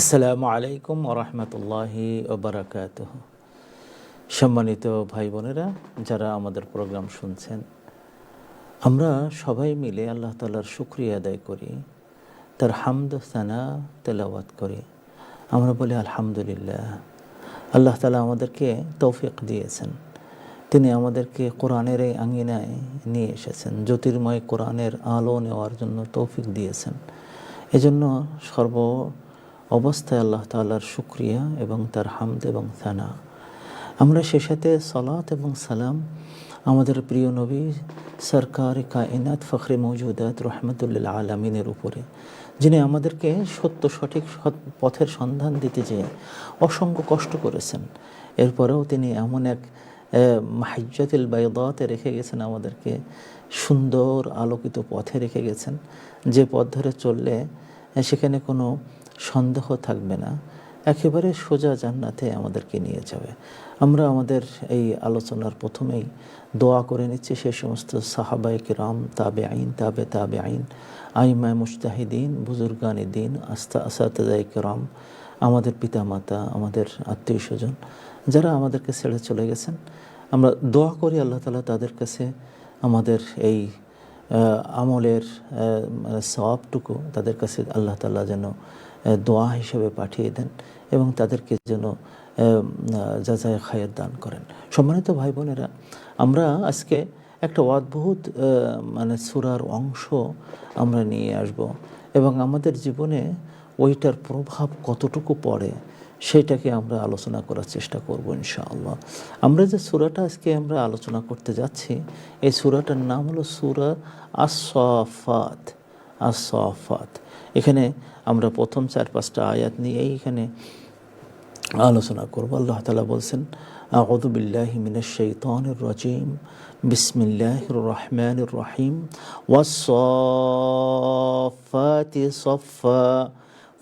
আসসালামু আলাইকুম ওরহমতুল্লাহি ওবরাকাতুহু। সম্মানিত ভাই বোনেরা, যারা আমাদের প্রোগ্রাম শুনছেন, আমরা সবাই মিলে আল্লাহ তাআলার শুকরিয়া আদায় করি, তার হামদ সানা তেলাওয়াত করি। আমরা বলি আলহামদুলিল্লাহ। আল্লাহ তাআলা আমাদেরকে তৌফিক দিয়েছেন, তিনি আমাদেরকে কোরআনের এই আঙিনায় নিয়ে এসেছেন, জ্যোতির্ময় কোরআনের আলো নেওয়ার জন্য তৌফিক দিয়েছেন। এজন্য সর্ব অবস্থায় আল্লাহ তাআলার শুকরিয়া এবং তার হামদ এবং সানা। আমরা সে সাথে সালাত এবং সালাম আমাদের প্রিয় নবী সরকার কায়নাত ফখরে মওজুদাত রহমতুল্লিল আলামিনের উপরে, যিনি আমাদেরকে সত্য সঠিক পথের সন্ধান দিতে যেয়ে অসংখ্য কষ্ট করেছেন। এরপরেও তিনি এমন এক মাহজ্জাতুল বাইদাতে রেখে গেছেন, আমাদেরকে সুন্দর আলোকিত পথে রেখে গেছেন, যে পথ ধরে চললে সেখানে কোনো সন্দেহ থাকবে না, একেবারে সোজা জান্নাতে আমাদেরকে নিয়ে যাবে। আমরা আমাদের এই আলোচনার প্রথমেই দোয়া করে নিচ্ছি সেই সমস্ত সাহাবায়ে কিরাম, তাবে আইন, আইমায়ে মুজতাহিদিন, বুজুর্গানে দিন, আসাতিজায়ে কিরাম, আমাদের পিতামাতা, আমাদের আত্মীয় স্বজন যারা আমাদেরকে ছেড়ে চলে গেছেন, আমরা দোয়া করি আল্লাহ তাআলা তাদের কাছে আমাদের এই আমলের সওয়াবটুকু তাদের কাছে আল্লাহ তাআলা যেন দোয়া হিসেবে পাঠিয়ে দেন এবং তাদেরকে যেন জাযায়ে খায়ের দান করেন। সম্মানিত ভাই বোনেরা, আমরা আজকে একটা অদ্ভুত সূরার অংশ আমরা নিয়ে আসব এবং আমাদের জীবনে ওইটার প্রভাব কতটুকু পড়ে সেইটাকে আমরা আলোচনা করার চেষ্টা করব ইনশাআল্লাহ। আমরা যে সূরাটা আজকে আমরা আলোচনা করতে যাচ্ছি, এই সূরাটার নাম হলো সূরা আস-সাফাত। আস-সাফাত, এখানে আমরা প্রথম 4-5টা আয়াত নিয়েই এখানে আলোচনা করব। আল্লাহ তাআলা বলছেন, আউযু বিল্লাহি মিনাশ শাইতানির রাজীম, বিসমিল্লাহির রহমানির রহিম, ওয়াস-সাফাতি সাফফা,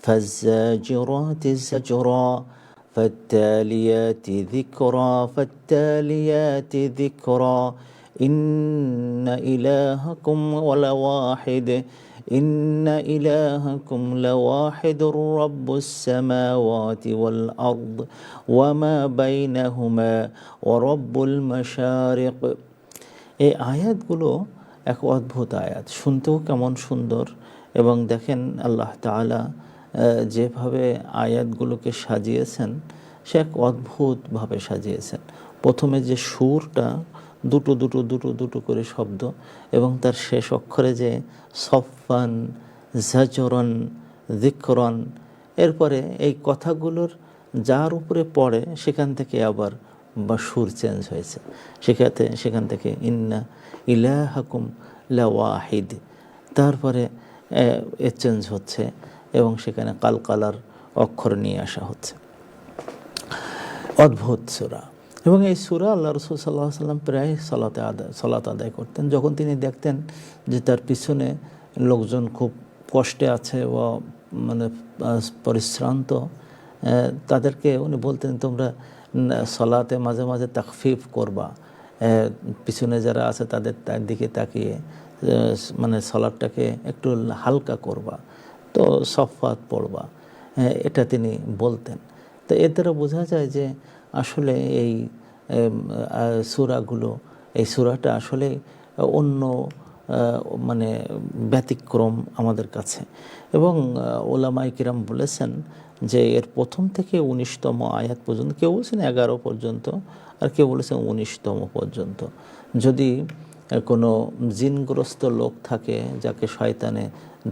ফাজ্জাজিরাতি যাজরা, ফাত্তালিয়াতি যিকরা, ফাত্তালিয়াতি যিকরা, ইন্না ইলাহাকুম লাওয়াহিদ, ইন্না ইলাহাকুম লাওয়াহিদুর রাব্বুস সামাওয়াতি ওয়াল আরদ ওয়া মা বাইনাহুমা ওয়া রাব্বুল মাশারিক। এই আয়াতগুলো এক অদ্ভুত আয়াত, শুনতেও কেমন সুন্দর, এবং দেখেন আল্লাহ তাআলা যেভাবে আয়াতগুলোকে সাজিয়েছেন সে এক অদ্ভুতভাবে সাজিয়েছেন। প্রথমে যে সুরটা দুটো দুটো দুটো দুটো করে শব্দ, এবং তার শেষ অক্ষরে যে সফান, জাজরন, যিকরন, এরপরে এই কথাগুলোর যার উপরে পড়ে সেখান থেকে আবার বা সুর চেঞ্জ হয়েছে, সেখান থেকে ইন্না ইলাহাকুম লাওয়াহিদ, তারপরে চেঞ্জ হচ্ছে এবং সেখানে কালকালার অক্ষর নিয়ে আসা হচ্ছে। অদ্ভুত সূরা। এবং এই সূরা আল্লাহ রাসূল সাল্লাল্লাহু আলাইহি ওয়াসাল্লাম প্রায় সালাত আদায় করতেন। যখন তিনি দেখতেন যে তার পিছনে লোকজন খুব কষ্টে আছে বা পরিশ্রান্ত, তাদেরকে উনি বলতেন, তোমরা সালাতে মাঝে মাঝে তাখফিফ করবা, পিছনে যারা আছে তাদের দিকে তাকিয়ে সালাতটাকে একটু হালকা করবা, তো সফাত পড়বা, এটা তিনি বলতেন। তো এর দ্বারা বোঝা যায় যে আসলে এই সূরাগুলো, এই সূরাটা আসলে অন্য ব্যতিক্রম আমাদের কাছে। এবং ওলামায়ে কিরাম বলেছেন যে এর প্রথম থেকে 19তম আয়াত পর্যন্ত, কেউ বলেছেন 11 পর্যন্ত, আর কেউ বলেছেন 19তম পর্যন্ত, যদি কোনো জিনগ্রস্ত লোক থাকে যাকে শয়তানে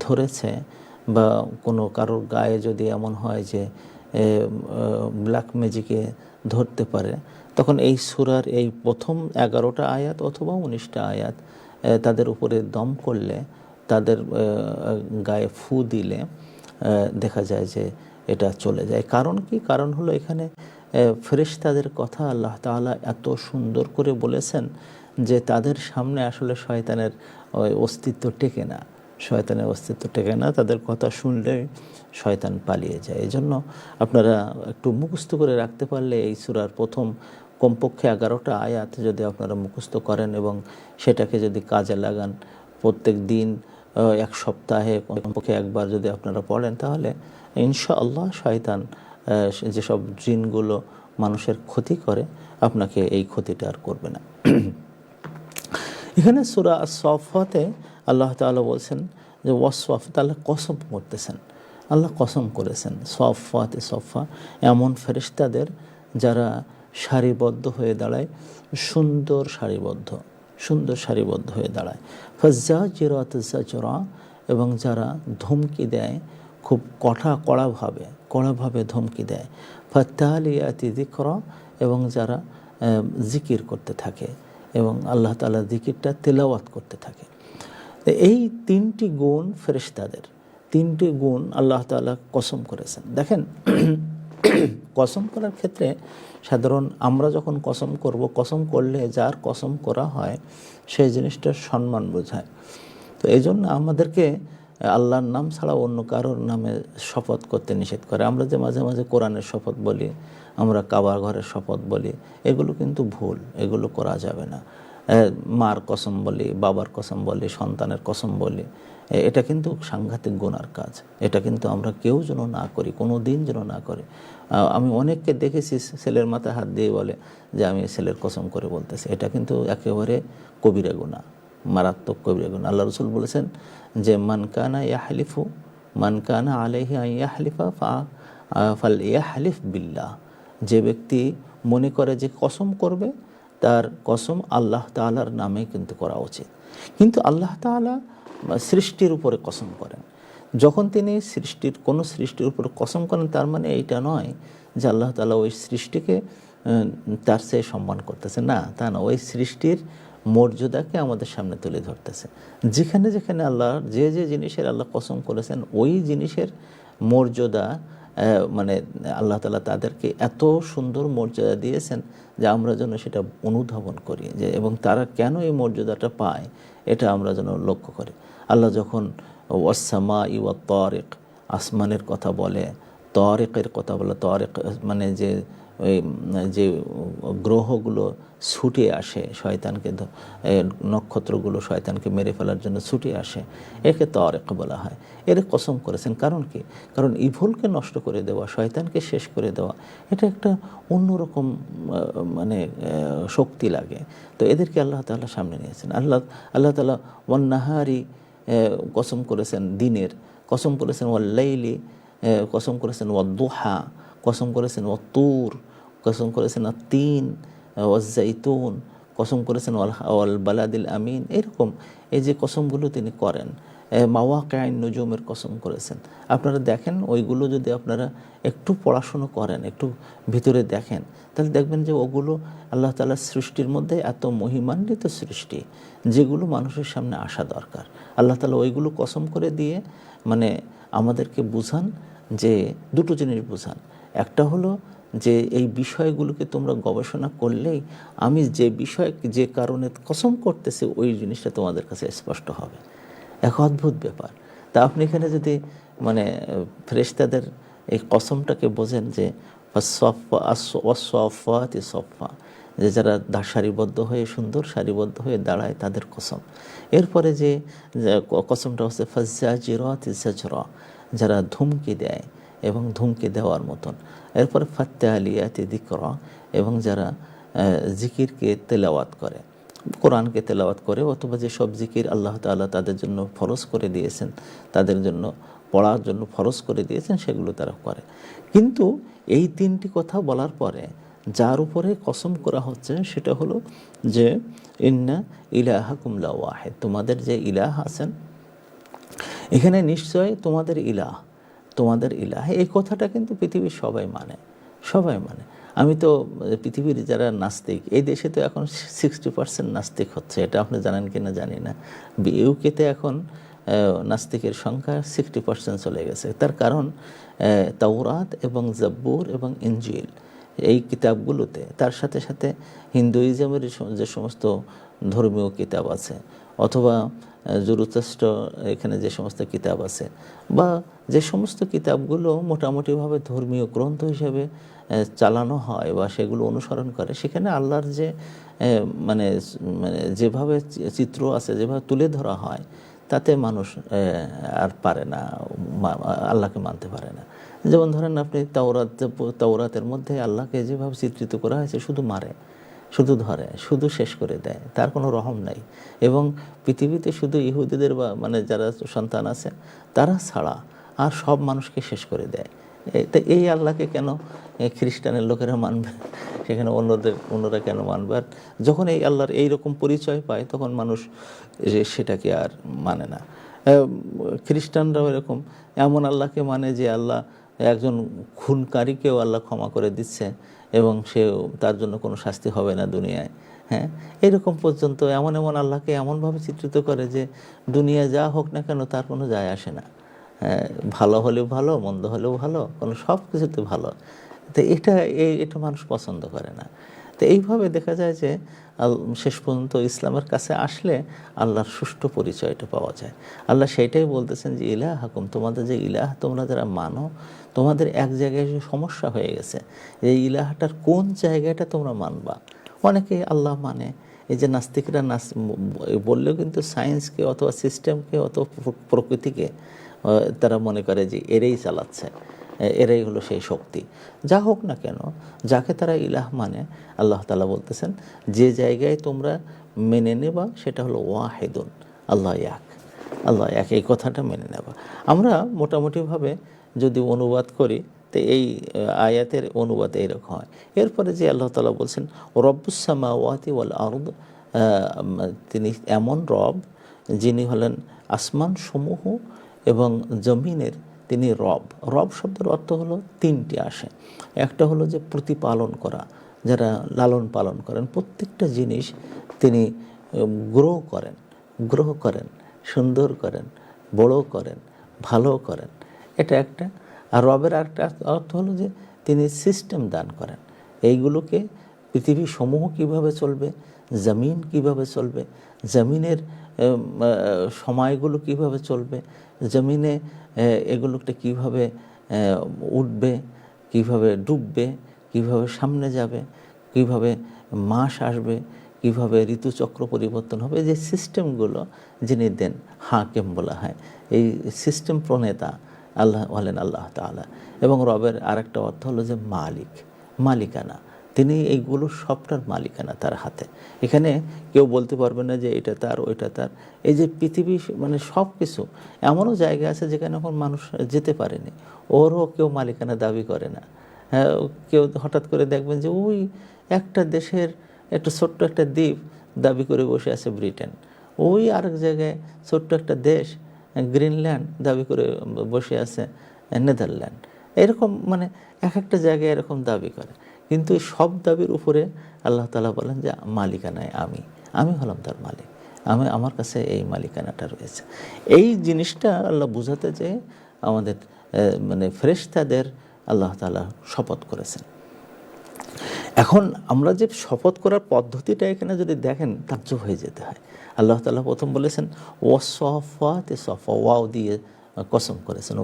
ধরেছে, বা কোনো কারোর গায়ে যদি এমন হয় যে ব্ল্যাক ম্যাজিকে ধরতে পারে, তখন এই সূরার এই প্রথম 11টা আয়াত অথবা 19টা আয়াত তাদের উপরে দম করলে, তাদের গায়ে ফু দিলে দেখা যায় যে এটা চলে যায়। কারণ কি? কারণ হলো এখানে ফেরেশতাদের কথা আল্লাহ তাআলা এত সুন্দর করে বলেছেন যে তাদের সামনে আসলে শয়তানের অস্তিত্ব টেকে না, তাদের কথা শুনলে শয়তান পালিয়ে যায়। এই জন্য আপনারা একটু মুখস্থ করে রাখতে পারলে এই সূরার প্রথম কমপক্ষে 11টা আয়াত যদি আপনারা মুখস্থ করেন এবং সেটাকে যদি কাজে লাগান, প্রত্যেক দিন এক সপ্তাহে কমপক্ষে একবার যদি আপনারা পড়েন, তাহলে ইনশাআল্লাহ শয়তান যেসব জিনগুলো মানুষের ক্ষতি করে, আপনাকে এই ক্ষতিটা আর করবে না। এখানে সূরা আস-সাফফাতে আল্লাহ তাআলা বলছেন যে ওয়াসওয়াফ, তাহলে কসম করতেছেন, আল্লাহ কসম করেছেন সাফফাতে সাফফা, এমন ফেরেশতাদের যারা সারিবদ্ধ হয়ে দাঁড়ায়, সুন্দর সারিবদ্ধ হয়ে দাঁড়ায়। ফাজ্জাজিরাত জাজরা, এবং যারা ধমকি দেয় খুব কড়াভাবে ধমকি দেয়। ফাত্তালিয়াতি যিকরা, এবং যারা জিকির করতে থাকে এবং আল্লাহ তাআলার জিকিরটা তেলাওয়াত করতে থাকে। এই তিনটি গুণ ফেরেশতাদের, তিনটি গুণ আল্লাহ তাআলা কসম করেছেন। দেখেন, কসম করার ক্ষেত্রে সাধারণ আমরা যখন কসম করব, কসম করলে যার কসম করা হয় সেই জিনিসটার সম্মান বোঝায়। তো এই জন্য আমাদেরকে আল্লাহর নাম ছাড়া অন্য কারোর নামে শপথ করতে নিষেধ করে। আমরা যে মাঝে মাঝে কোরআনের শপথ বলি, আমরা কাবা ঘরের শপথ বলি, এগুলো কিন্তু ভুল, এগুলো করা যাবে না। মার কসম বলি, বাবার কসম বলি, সন্তানের কসম বলি, এটা কিন্তু সাংঘাতিক গুনার কাজ। এটা কিন্তু আমরা কেউ যেন না করি, কোনো দিন যেন না করি। আমি অনেককে দেখেছি ছেলের মাথায় হাত দিয়ে বলে যে আমি ছেলের কসম করে বলতেছি, এটা কিন্তু একেবারে কবিরা গুনাহ, মারাত্মক কবিরা গুনাহ। আল্লাহ রাসূল বলেছেন যে মান কানা আলাইহি আন ইয়াহলিফা ফালইয়াহলিফ বিল্লাহ, যে ব্যক্তি মনে করে যে কসম করবে, তার কসম আল্লাহ তাআলার নামে কিন্তু করা উচিত। কিন্তু আল্লাহ তাআলা সৃষ্টির উপরে কসম করেন। যখন তিনি কোনো সৃষ্টির উপরে কসম করেন, তার মানে এইটা নয় যে আল্লাহ তাআলা ওই সৃষ্টিকে তার চেয়ে সম্মান করতেছে, না, তা না। ওই সৃষ্টির মর্যাদাকে আমাদের সামনে তুলে ধরতেছে। যেখানে যেখানে আল্লাহর যে জিনিসের আল্লাহ কসম করেছেন, ওই জিনিসের মর্যাদা, মানে আল্লাহ তাআলা তাদেরকে এত সুন্দর মর্যাদা দিয়েছেন যে আমরা যেন সেটা অনুধাবন করি, যে এবং তারা কেন এই মর্যাদাটা পায়, এটা আমরা যেন লক্ষ্য করি। আল্লাহ যখন ওয়াস-সামাই ওয়াত-তারিক, আসমানের কথা বলে, তারিকের কথা বলে, তারিক মানে যে গ্রহগুলো ছুটে আসে শয়তানকে, নক্ষত্রগুলো শয়তানকে মেরে ফেলার জন্য ছুটে আসে, একে তারিক বলা হয়। এর কসম করেছেন। কারণ কি? কারণ ইভলকে নষ্ট করে দেওয়া, শয়তানকে শেষ করে দেওয়া, এটা একটা অন্যরকম মানে শক্তি লাগে। তো এদেরকে আল্লাহ তাআলা সামনে নিয়েছেন। আল্লাহ তাআলা ওয়ান নাহারি কসম করেছেন, দিনের কসম করেছেন, ওয়াল-লাইলি কসম করেছেন, ওয়াদ-দুহা কসম করেছেন, ওয়াত-তুর কসম করেছেন, আত-তিন ওয়াজ-জাইতুন কসম করেছেন, ওয়াল বালাদিল আমিন। এরকম এই যে কসমগুলো তিনি করেন, মাওয়াকিআন নুজুমের কসম করেছেন। আপনারা দেখেন, ওইগুলো যদি আপনারা একটু পড়াশুনো করেন, একটু ভিতরে দেখেন, তাহলে দেখবেন যে ওগুলো আল্লাহ তাআলার সৃষ্টির মধ্যে এত মহিমান্বিত সৃষ্টি, যেগুলো মানুষের সামনে আসা দরকার। আল্লাহ তাআলা ওইগুলো কসম করে দিয়ে মানে আমাদেরকে বুঝান, যে দুটো জিনিস বুঝান। একটা হলো যে এই বিষয়গুলোকে তোমরা গবেষণা করলেই আমি যে কারণে কসম করতেছি, ওই জিনিসটা তোমাদের কাছে স্পষ্ট হবে। এক অদ্ভুত ব্যাপার। তা আপনি এখানে যদি মানে ফেরেশতাদের এই কসমটাকে বোঝেন, যে ওয়াস-সাফফাতি সাফফা, যে যারা সারিবদ্ধ হয়ে, সুন্দর সারিবদ্ধ হয়ে দাঁড়ায়, তাদের কসম। এরপরে যে কসমটা হচ্ছে ফাজ্জাজিরাতি জাজরা, যারা ধমকি দেয় এবং ধমকি দেওয়ার মতন। এরপরে ফাত্তালিয়াতি যিকরা, এবং যারা জিকিরকে তেলাওয়াত করে, কোরআনকে তেলাওয়াত করে, অথবা যে সব জিকির আল্লাহ তাআলা তাদের জন্য ফরজ করে দিয়েছেন, তাদের জন্য পড়ার জন্য ফরজ করে দিয়েছেন, সেগুলো তারা করে। কিন্তু এই তিনটি কথা বলার পরে যার উপরে কসম করা হচ্ছে, সেটা হলো যে ইন্না ইলাহাকুম লা ওয়াহিদ, তোমাদের যে ইলাহ আছেন, এখানে নিশ্চয় তোমাদের ইলাহ, এই কথাটা কিন্তু পৃথিবীর সবাই মানে। আমি তো পৃথিবীর যারা নাস্তিক, এই দেশে তো এখন 60% নাস্তিক হচ্ছে, এটা আপনি জানেন কিনা জানি না। ইউকেতে এখন নাস্তিকের সংখ্যা 60% চলে গেছে। তার কারণ তাওরাত এবং জাব্বুর এবং ইনজিল, এই কিতাবগুলোতে, তার সাথে সাথে হিন্দুইজমের যে সমস্ত ধর্মীয় কিতাব আছে, অথবা জুরুস্ট্র এখানে যে সমস্ত কিতাব আছে, বা যে সমস্ত কিতাবগুলো মোটামুটিভাবে ধর্মীয় গ্রন্থ হিসেবে চালানো হয় বা সেগুলো অনুসরণ করে, সেখানে আল্লাহর যে মানে যেভাবে চিত্র আছে, যেভাবে তুলে ধরা হয়, তাতে মানুষ আর পারে না, আল্লাহকে মানতে পারে না। যেমন ধরেন আপনি তাওরাতের মধ্যে আল্লাহকে যেভাবে চিত্রিত করা হয়েছে, শুধু মারে, শুধু ধরে, শুধু শেষ করে দেয়, তার কোনো রহম নাই। এবং পৃথিবীতে শুধু ইহুদিদের বা মানে যারা সন্তান আছে তারা ছাড়া আর সব মানুষকে শেষ করে দেয়। তা এই আল্লাহকে কেন খ্রিস্টানের লোকেরা মানবে, সেখানে অন্যরা কেন মানবে? আর যখন এই আল্লাহর এইরকম পরিচয় পায় তখন মানুষ সেটাকে আর মানে না। খ্রিস্টানরাও এরকম এমন আল্লাহকে মানে যে আল্লাহ একজন খুনকারীকেও আল্লাহ ক্ষমা করে দিচ্ছে এবং তার জন্য কোনো শাস্তি হবে না দুনিয়ায়। হ্যাঁ, এরকম পর্যন্ত এমন এমন আল্লাহকে এমনভাবে চিত্রিত করে যে দুনিয়া যা হোক না কেন তার কোনো যায় আসে না। ভালো হলেও ভালো, মন্দ হলেও ভালো, কোনো সব কিছুতে ভালো। তো এটা মানুষ পছন্দ করে না। তো এইভাবে দেখা যায় যে শেষ পর্যন্ত ইসলামের কাছে আসলে আল্লাহর সুষ্ঠু পরিচয়টা পাওয়া যায়। আল্লাহ সেইটাই বলতেছেন যে ইলাহ হাকুম, তোমাদের যে ইলাহ তোমরা যারা মানো, তোমাদের এক জায়গায় যে সমস্যা হয়ে গেছে, এই ইলাহটার কোন জায়গাটা তোমরা মানবা। অনেকে আল্লাহ মানে, এই যে নাস্তিকরা বললেও কিন্তু সায়েন্সকে অথবা সিস্টেমকে অথবা প্রকৃতিকে তারা মনে করে যে এরাই চালাচ্ছে, এরাই হলো সেই শক্তি। যা হোক না কেন, যাকে তারা ইলাহ মানে, আল্লাহ তাআলা বলতেছেন যে জায়গায় তোমরা মেনে নেবা সেটা হলো ওয়াহিদুন, আল্লাহ এক, আল্লাহ এক, এই কথাটা মেনে নেবা। আমরা মোটামুটিভাবে যদি অনুবাদ করি তো এই আয়াতের অনুবাদ এইরকম হয়। এরপরে যে আল্লাহ তাআলা বলছেন রব্বুস সামাওয়াতি ওয়াল আরদ, তিনি এমন রব যিনি হলেন আসমান সমূহ এবং জমিনের তিনি রব। রব শব্দের অর্থ হলো তিনটি আসে। একটা হলো যে প্রতিপালন করা, যারা লালন পালন করেন প্রত্যেকটা জিনিস তিনি গ্রহ করেন, সুন্দর করেন, বড় করেন, ভালো করেন, এটা একটা। আর রবের একটা অর্থ হলো যে তিনি সিস্টেম দান করেন, এইগুলোকে পৃথিবী সমূহ কীভাবে চলবে, জমিন কিভাবে চলবে, জমিনের সময়গুলো কিভাবে চলবে, জমিনে এগুলোটা কিভাবে উঠবে, কিভাবে ডুববে, কিভাবে সামনে যাবে, কিভাবে মাস আসবে, কিভাবে ঋতুচক্র পরিবর্তন হবে, যে সিস্টেমগুলো যিনি দেন হাকিম বলা হয়। এই সিস্টেম প্রণেতা আল্লাহ হলেন আল্লাহ তাআলা। এবং রবের আরেকটা অর্থ হলো যে মালিক, মালিকানা, তিনি এইগুলো সবটার মালিকানা তার হাতে। এখানে কেউ বলতে পারবে না যে এটা তার ওইটা তার। এই যে পৃথিবী মানে সব কিছু, এমনও জায়গা আছে যেখানে এখন মানুষ যেতে পারেনি, ওরও কেউ মালিকানা দাবি করে না। হ্যাঁ, কেউ হঠাৎ করে দেখবেন যে ওই একটা দেশের একটা ছোট্ট একটা দ্বীপ দাবি করে বসে আছে ব্রিটেন, ওই আরেক জায়গায় ছোট্ট একটা দেশ গ্রিনল্যান্ড দাবি করে বসে আছে নেদারল্যান্ড। এরকম মানে এক একটা জায়গায় এরকম দাবি করে, কিন্তু এই সব দাবির উপরে আল্লাহ তাআলা বলেন যে মালিকানায় আমি হলাম তার মালিক, আমার কাছে এই মালিকানাটা রয়েছে। এই জিনিসটা আল্লাহ বুঝাতে যে আমাদের মানে ফেরেশতাদের আল্লাহ তাআলা শপথ করেছেন। এখন আমরা যে শপথ করার পদ্ধতিটা এখানে যদি দেখেন তাজ্জব হয়ে যেতে হয়। আল্লাহ তাআলা প্রথম বলেছেন ওয়াসফাতে সফা, ওয়াও দিয়ে কসম করেছেন।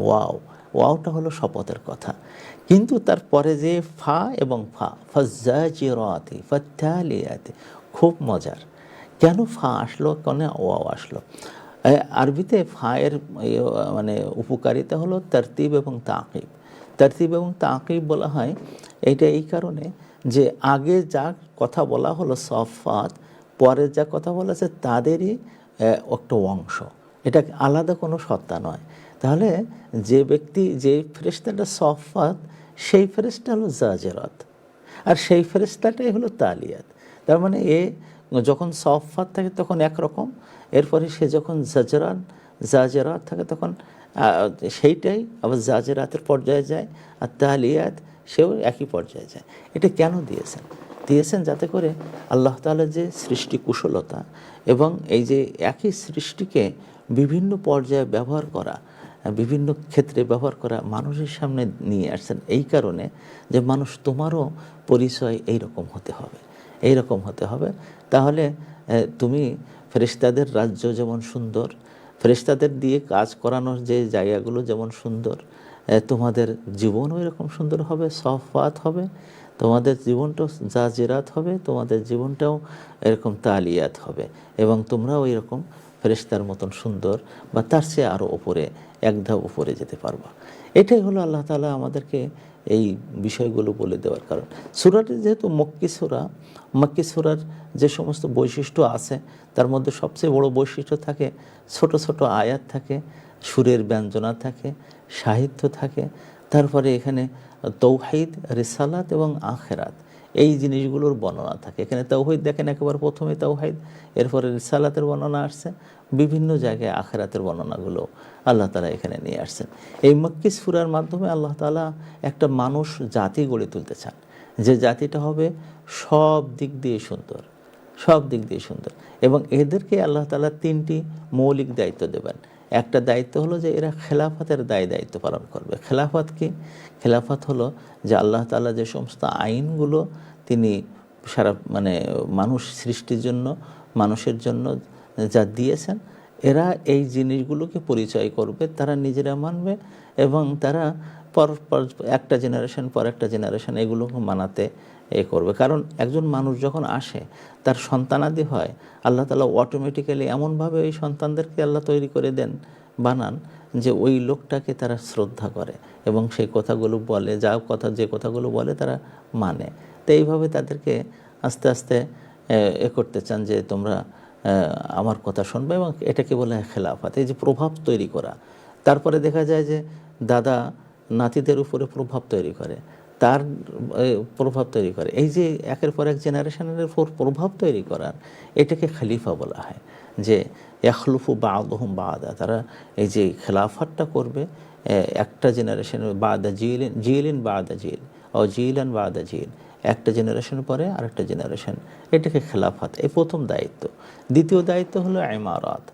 ওয়াওটা হলো শপথের কথা, কিন্তু তারপরে যে ফা এবং ফাজ্জাজিরাতি ফাত্তালিয়াতি, খুব মজার। কেন ফা আসলো, কেন ওয়াও আসলো? আরবিতে ফায়ের মানে উপকারিতা হলো তারতিব এবং তাকিব। তারতিব এবং তাকিব বলা হয় এইটা এই কারণে যে আগে যা কথা বলা হলো সফাত, পরে যা কথা বলা আছে তাদেরই একটা অংশ, এটা আলাদা কোনো সত্তা নয়। তাহলে যে ব্যক্তি, যে ফেরেশতাটা সফাত, সেই ফেরেশতা হলো জাজেরাত, আর সেই ফেরেশতাটাই হলো তালিয়াত। তার মানে যখন সফাত থাকে তখন একরকম, এরপরে সে যখন জাজেরাত থাকে তখন সেইটাই আবার জাজেরাতের পর্যায়ে যায়, আর তালিয়াত সেও একই পর্যায়ে যায়। এটা কেন দিয়েছেন যাতে করে আল্লাহ তাআলার যে সৃষ্টি কুশলতা এবং এই যে একই সৃষ্টিকে বিভিন্ন পর্যায়ে ব্যবহার করা, বিভিন্ন ক্ষেত্রে ব্যবহার করা মানুষের সামনে নিয়ে আসছেন, এই কারণে যে মানুষ তোমারও পরিচয় এইরকম হতে হবে। তাহলে তুমি ফেরেশতাদের রাজ্য যেমন সুন্দর, ফেরেশতাদের দিয়ে কাজ করানোর যে জায়গাগুলো যেমন সুন্দর, তোমাদের জীবনও এরকম সুন্দর হবে, সফাত হবে, তোমাদের জীবনটাও জাজিরাত হবে, তোমাদের জীবনটাও এরকম তালিয়াত হবে, এবং তোমরাও এরকম ফেরেশতার মতন সুন্দর বা তার চেয়ে আরও ওপরে, এক ধাপ উপরে যেতে পারবা। এটাই হলো আল্লাহ তাআলা আমাদেরকে এই বিষয়গুলো বলে দেওয়ার কারণ। সূরাটি যেহেতু মক্কি সূরার যে সমস্ত বৈশিষ্ট্য আছে তার মধ্যে সবচেয়ে বড় বৈশিষ্ট্য থাকে ছোট ছোট আয়াত থাকে, সুরের ব্যঞ্জনা থাকে, সাহিত্য থাকে, তারপরে এখানে তৌহিদ, রিসালাত এবং আখেরাত এই জিনিসগুলোর বর্ণনা থাকে। এখানে তাওহীদ দেখেন একেবারে প্রথমে তাওহীদ, এরপরে রিসালাতের বর্ণনা আসছে, বিভিন্ন জায়গায় আখেরাতের বর্ণনাগুলো আল্লাহ তাআলা এখানে নিয়ে আসছেন। এই মক্কি সূরার মাধ্যমে আল্লাহ তাআলা একটা মানুষ জাতি গড়ে তুলতে চান, যে জাতিটা হবে সব দিক দিয়ে সুন্দর, সব দিক দিয়ে সুন্দর। এবং এদেরকে আল্লাহ তাআলা তিনটি মৌলিক দায়িত্ব দেবেন। একটা দায়িত্ব হলো যে এরা খেলাফতের দায়িত্ব পালন করবে। খেলাফত কি? খেলাফত হলো যে আল্লাহ তাআলা যে সমস্ত আইনগুলো তিনি সারা মানুষ সৃষ্টির জন্য, মানুষের জন্য যা দিয়েছেন, এরা এই জিনিসগুলোকে পরিচয় করবে, তারা নিজেরা মানবে এবং তারা পর পর একটা জেনারেশন পর একটা জেনারেশন এগুলোকে মানাতে করবে। কারণ একজন মানুষ যখন আসে, তার সন্তানাদি হয়, আল্লাহ তাআলা অটোমেটিক্যালি এমনভাবে ওই সন্তানদেরকে আল্লাহ তৈরি করে দেন, বানান, যে ওই লোকটাকে তারা শ্রদ্ধা করে এবং সেই কথাগুলো বলে, যে কথাগুলো বলে তারা মানে। তো এইভাবে তাদেরকে আস্তে আস্তে করতে চান যে তোমরা আমার কথা শুনবে, এবং এটাকে বলে হয় খেলাফত, এই যে প্রভাব তৈরি করা। তারপরে দেখা যায় যে দাদা নাতিদের উপরে প্রভাব তৈরি করে, তার প্রভাব তৈরি করে, এই যে একের পর এক জেনারেশনের উপর প্রভাব তৈরি করার, এটাকে খলিফা বলা হয়। যে ইয়াখলুফু বা'দুহুম বা'দা, তারা এই যে খেলাফতটা করবে একটা জেনারেশনের বা'দা জিইলিন বা'দা জিইল ও জিইলান বা'দা জিইল, একটা জেনারেশন পরে আরেকটা জেনারেশন, এটাকে খেলাফত, এই প্রথম দায়িত্ব। দ্বিতীয় দায়িত্ব হলো ইমারাত।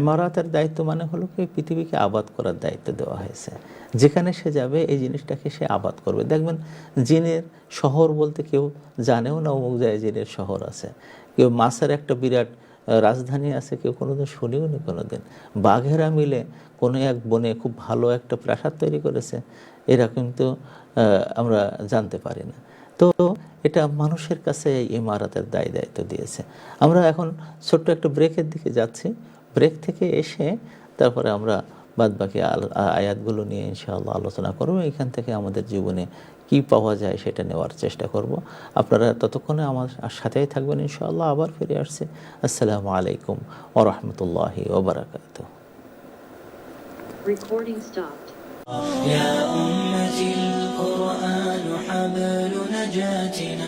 ইমারাতের দায়িত্ব মানে হলো কি পৃথিবীকে আবাদ করার দায়িত্ব দেওয়া হয়েছে। যেখানে সে যাবে এই জিনিসটাকে সে আবাদ করবে। দেখবেন জিনের শহর বলতে কেউ জানেও না অমুক জায়গায় জিনের শহর আছে, কেউ মাছের একটা বিরাট রাজধানী আছে, কেউ কোনোদিন শুনিও নি কোনোদিন। বাঘেরা মিলে কোনো এক বনে খুব ভালো একটা প্রাসাদ তৈরি করেছে, এরা কিন্তু আমরা জানতে পারি না। তো এটা মানুষের কাছে এই ইমারতের দায়িত্ব দিয়েছে। আমরা এখন ছোট্ট একটা ব্রেকের দিকে যাচ্ছি, ব্রেক থেকে এসে তারপরে আমরা বাদবাকি আয়াতগুলো নিয়ে ইনশাআল্লাহ আলোচনা করব। এখান থেকে আমাদের জীবনে কি পাওয়া যায় সেটা নেওয়ার চেষ্টা করব। আপনারা ততক্ষণে আমার সাথেই থাকবেন ইনশাআল্লাহ। আবার ফিরে আসছে। আসসালামু আলাইকুম ওয়া রাহমাতুল্লাহি ওয়া বারাকাতুহু। Recording stopped. يا أمتي القرآن حبل نجاتنا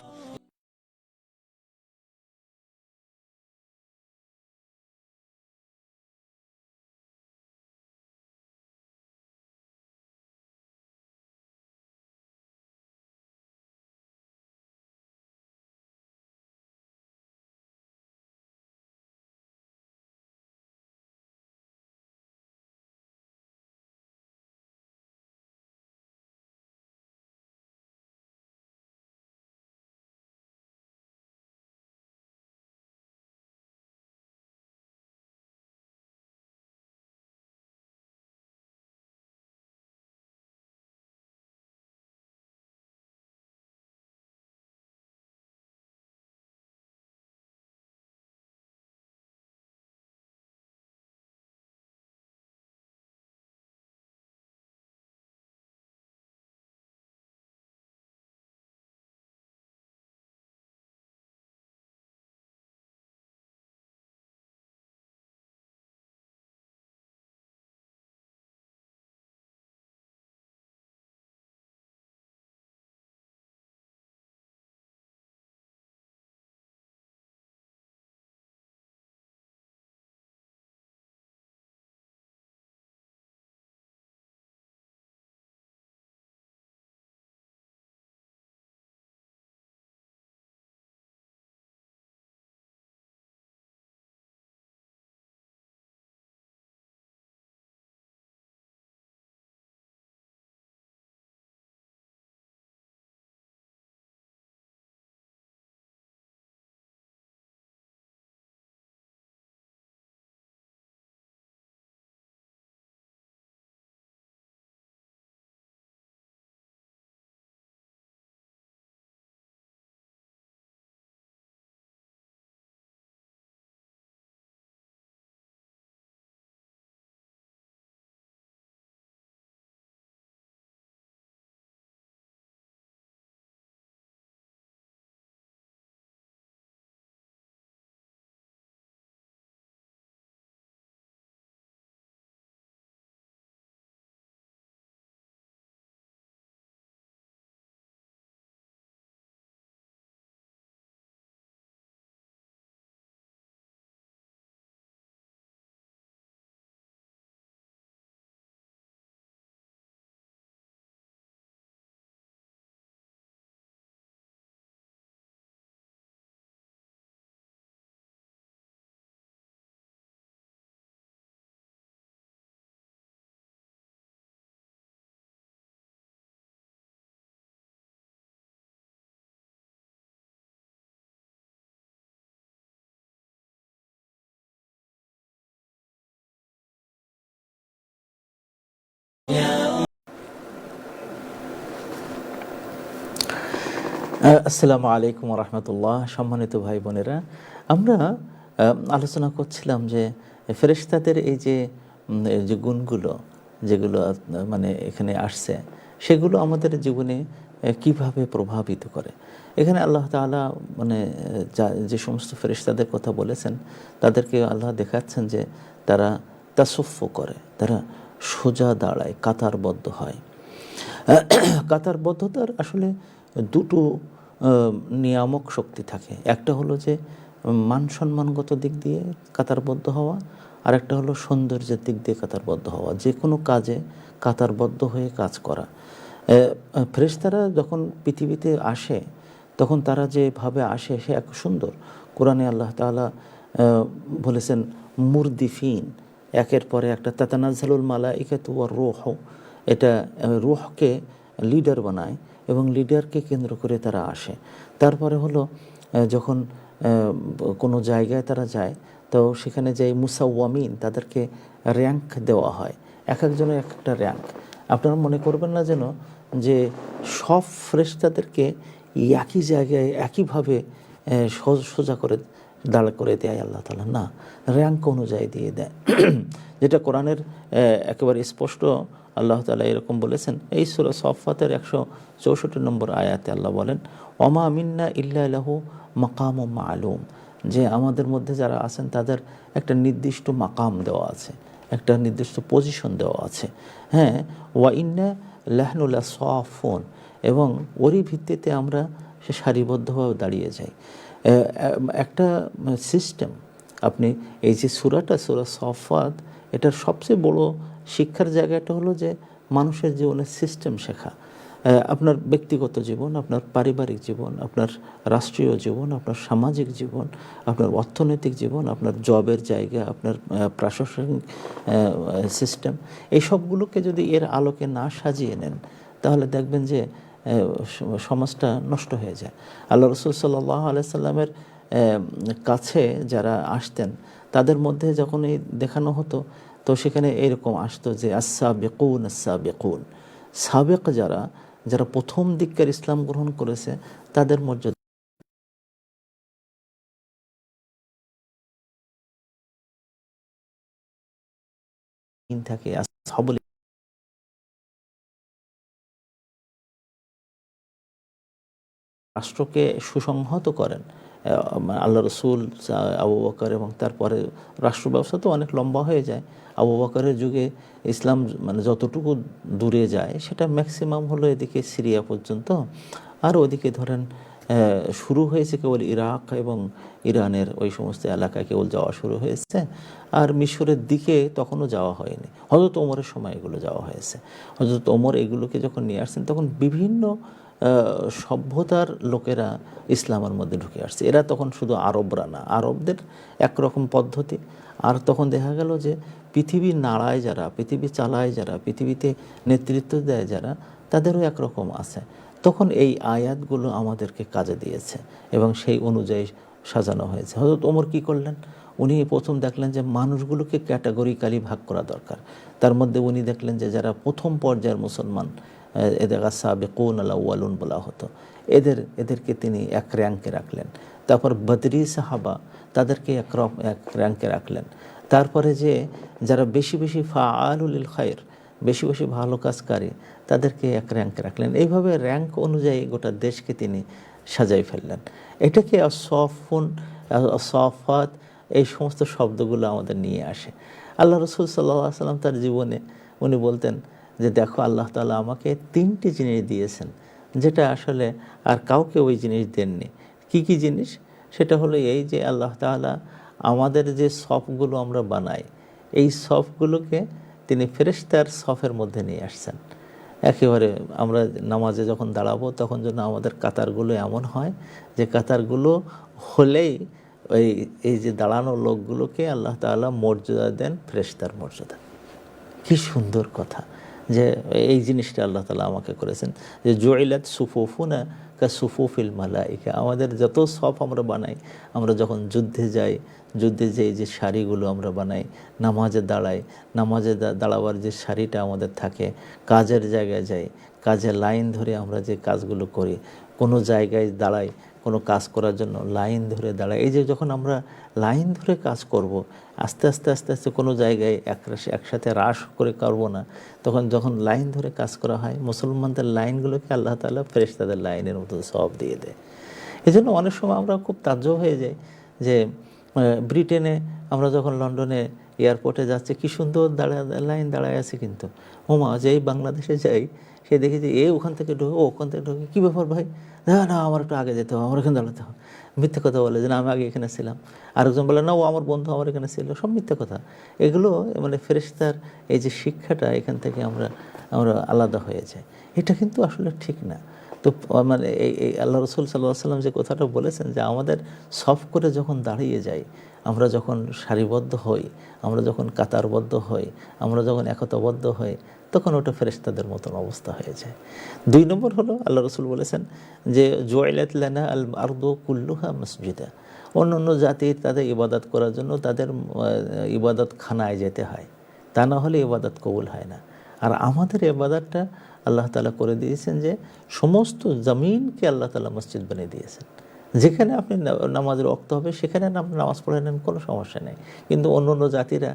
আসসালামু আলাইকুম রহমতুল্লাহ। সম্মানিত ভাই বোনেরা, আমরা আলোচনা করছিলাম যে ফেরেশতাদের এই যে গুণগুলো যেগুলো মানে এখানে আসছে, সেগুলো আমাদের জীবনে কিভাবে প্রভাবিত করে। এখানে আল্লাহ তাআলা মানে যে সমস্ত ফেরেশতাদের কথা বলেছেন, তাদেরকে আল্লাহ দেখাচ্ছেন যে তারা তাসফফ করে, তারা সোজা দাঁড়ায়, কাতারবদ্ধ হয়। কাতারবদ্ধতার আসলে দুটো নিয়ামক শক্তি থাকে। একটা হলো যে মান সম্মানগত দিক দিয়ে কাতারবদ্ধ হওয়া, আর একটা হলো সৌন্দর্যের দিক দিয়ে কাতারবদ্ধ হওয়া। যে কোনো কাজে কাতারবদ্ধ হয়ে কাজ করা। ফেরেশতারা যখন পৃথিবীতে আসে, তখন তারা যেভাবে আসে সে এক সুন্দর। কোরআনে আল্লাহ তাআলা বলেছেন মুরদিফিন, একের পরে একটা, তাতানাজ্জালুল মালাইকাতু ওয়ার রূহ, এটা রূহকে লিডার বানায় এবং লিডারকে কেন্দ্র করে তারা আসে। তারপরে হলো যখন কোনো জায়গায় তারা যায়, তো সেখানে যে মুসাওয়ামিন, তাদেরকে র্যাঙ্ক দেওয়া হয়, এক একজনের এক একটা র্যাঙ্ক। আপনারা মনে করবেন না যেন যে সব ফেরেশতাদেরকে একই জায়গায় একইভাবে সোজা করে দাঁড় করে দেয় আল্লাহ তাআলা, না, র্যাঙ্ক অনুযায়ী দিয়ে দেয়। যেটা কোরআনের একেবারে স্পষ্ট আল্লাহ তাআলা এরকম বলেছেন। এই সূরা সফফাতের 164 নম্বর আয়াতে আল্লাহ বলেন, ওমা মিন্না ইল্লা লাহু মাকামুম মা'লুম, যে আমাদের মধ্যে যারা আছেন তাদের একটা নির্দিষ্ট মাকাম দেওয়া আছে, একটা নির্দিষ্ট পজিশন দেওয়া আছে। হ্যাঁ, ওয়া ইন্না লাহনু লাসাফুন, এবং ওরই ভিত্তিতে আমরা সে সারিবদ্ধভাবে দাঁড়িয়ে যাই। একটা সিস্টেম, আপনি এই যে সূরা সফফাত, এটার সবচেয়ে বড় শিক্ষার জায়গাটা হলো যে মানুষের জীবনের সিস্টেম শেখা। আপনার ব্যক্তিগত জীবন, আপনার পারিবারিক জীবন, আপনার রাষ্ট্রীয় জীবন, আপনার সামাজিক জীবন, আপনার অর্থনৈতিক জীবন, আপনার জবের জায়গা, আপনার প্রশাসনিক সিস্টেম, এই সবগুলোকে যদি এর আলোকে না সাজিয়ে নেন, তাহলে দেখবেন যে সমাজটা নষ্ট হয়ে যায়। আল্লাহ রাসূল সাল্লাল্লাহু আলাইহি সাল্লামের কাছে যারা আসতেন, তাদের মধ্যে যখন এই দেখানো হতো, তো সেখানে এরকম আসতো যে আস-সাবিকুন আস-সাবিকুন, সাবেক যারা, যারা প্রথম দিককার ইসলাম গ্রহণ করেছে, তাদের মর্যাদা থাকে। আসহাবুল রাষ্ট্রকে সুসংহত করেন আল্লাহ রসুল, আবু বকর, এবং তারপরে রাষ্ট্র ব্যবস্থা তো অনেক লম্বা হয়ে যায়। আবু বকরের যুগে ইসলাম মানে যতটুকু দূরে যায়, সেটা ম্যাক্সিমাম হলো এদিকে সিরিয়া পর্যন্ত। আর ওদিকে ধরেন শুরু হয়েছে কেবল ইরাক এবং ইরানের ওই সমস্ত এলাকায় কেবল যাওয়া শুরু হয়েছে। আর মিশরের দিকে তখনও যাওয়া হয়নি। হযরত ওমরের সময় এগুলো যাওয়া হয়েছে। হযরত ওমর এগুলোকে যখন নিয়ে আসছেন, তখন বিভিন্ন সভ্যতার লোকেরা ইসলামের মধ্যে ঢুকে আসছে। এরা তখন শুধু আরবরা না, আরবদের একরকম পদ্ধতি। আর তখন দেখা গেল যে পৃথিবী নাড়ায় যারা, পৃথিবী চালায় যারা, পৃথিবীতে নেতৃত্ব দেয় যারা, তাদেরও একরকম আছে। তখন এই আয়াতগুলো আমাদেরকে কাজে দিয়েছে এবং সেই অনুযায়ী সাজানো হয়েছে। হযরত ওমর কী করলেন? উনি প্রথম দেখলেন যে মানুষগুলোকে ক্যাটাগরিক্যালি ভাগ করা দরকার। তার মধ্যে উনি দেখলেন যে যারা প্রথম পর্যায়ের মুসলমান, এদের সাবিকুন আল আউয়ালুন বলা হতো, এদেরকে তিনি এক র্যাঙ্কে রাখলেন। তারপর বদরি সাহাবা, তাদেরকে এক র্যাঙ্কে রাখলেন। তারপরে যে যারা বেশি বেশি ফাআলুল খায়র, বেশি বেশি ভালো কাজকারী, তাদেরকে এক র্যাঙ্কে রাখলেন। এইভাবে র্যাঙ্ক অনুযায়ী গোটা দেশকে তিনি সাজাই ফেললেন। এটাকে আসফুন, সফাত, এই সমস্ত শব্দগুলো আমাদের নিয়ে আসে। আল্লাহ রসুল সাল্লাল্লাহু আলাইহি সাল্লাম তার জীবনে উনি বলতেন যে দেখো, আল্লাহ তাআলা আমাকে 3টি জিনিস দিয়েছেন, যেটা আসলে আর কাউকে ওই জিনিস দেননি। কি কি জিনিস? সেটা হলো এই যে আল্লাহ তাআলা আমাদের যে সফগুলো আমরা বানাই, এই সফগুলোকে তিনি ফেরেশতার সফের মধ্যে নিয়ে আসছেন। একেবারে আমরা নামাজে যখন দাঁড়াবো, তখন যেন আমাদের কাতারগুলো এমন হয় যে কাতারগুলো হলেই ওই এই যে দাঁড়ানো লোকগুলোকে আল্লাহ তাআলা মর্যাদা দেন ফেরেশতার মর্যাদা। কি সুন্দর কথা যে এই জিনিসটা আল্লাহ তাআলা আমাকে করেছেন যে জুইলাত সুফুফুনা কা সুফুফিল মালাইকা। আমাদের যত সফ আমরা বানাই, আমরা যখন যুদ্ধে যাই, যুদ্ধে যে শাড়িগুলো আমরা বানাই, নামাজে দাঁড়াই, নামাজে দাঁড়াবার যে শাড়িটা আমাদের থাকে, কাজের জায়গায় যাই, কাজের লাইন ধরে আমরা যে কাজগুলো করি, কোনো জায়গায় দাঁড়াই, কোনো কাজ করার জন্য লাইন ধরে দাঁড়াই। এই যে যখন আমরা লাইন ধরে কাজ করব, আস্তে আস্তে আস্তে আস্তে কোনো জায়গায় একসাথে রাশ করে করব না, তখন যখন লাইন ধরে কাজ করা হয়, মুসলমানদের লাইনগুলোকে আল্লাহ তাআলা ফেরেশতাদের লাইনের মতো সওয়াব দিয়ে দেয়। এই জন্য অনেক সময় আমরা খুব তাজ্জব হয়ে যাই যে ব্রিটেনে আমরা যখন লন্ডনে এয়ারপোর্টে যাচ্ছি, কী সুন্দর লাইন দাঁড়ায় আছে, কিন্তু ওমা যেই বাংলাদেশে যাই সে দেখি যে ওখান থেকে ঢোকে, ওখান থেকে ঢোকে, কী ব্যাপার ভাই, না আমার একটু আগে যেতে হবে, আমার এখানে দাঁড়াতে হবে। মিথ্যে কথা বলে যে না আমি আগে এখানে ছিলাম, আরেকজন বলে না ও আমার বন্ধু আমার এখানে ছিল, সব মিথ্যে কথা। এগুলো মানে ফেরেশতার এই যে শিক্ষাটা, এখান থেকে আমরা আলাদা হয়ে যাই, এটা কিন্তু আসলে ঠিক না। তো মানে এই আল্লাহ রসুল সাল্লাল্লাহু আলাইহি ওয়াসাল্লাম যে কথাটা বলেছেন যে আমাদের সফ করে যখন দাঁড়িয়ে যাই, আমরা যখন সারিবদ্ধ হই, আমরা যখন কাতারবদ্ধ হই, আমরা যখন একতাবদ্ধ হই, তখন ওটা ফেরেশতাদের মতন অবস্থা হয়ে যায়। 2 নম্বর হলো আল্লাহ রসুল বলেছেন যে জুইলাত লানা আল আরদু কুল্লুহা মসজিদা। অন্য জাতি তাদের ইবাদত করার জন্য তাদের ইবাদত খানায় যেতে হয়, তা না হলে ইবাদত কবুল হয় না। আর আমাদের ইবাদতটা আল্লাহ তাআলা করে দিয়েছেন যে সমস্ত জমিনকে আল্লাহ তাআলা মসজিদ বানিয়ে দিয়েছেন। যেখানে আপনি নামাজের ওয়াক্ত হবে সেখানে আপনি নামাজ পড়ে নেন, কোনো সমস্যা নেই। কিন্তু অন্য জাতিরা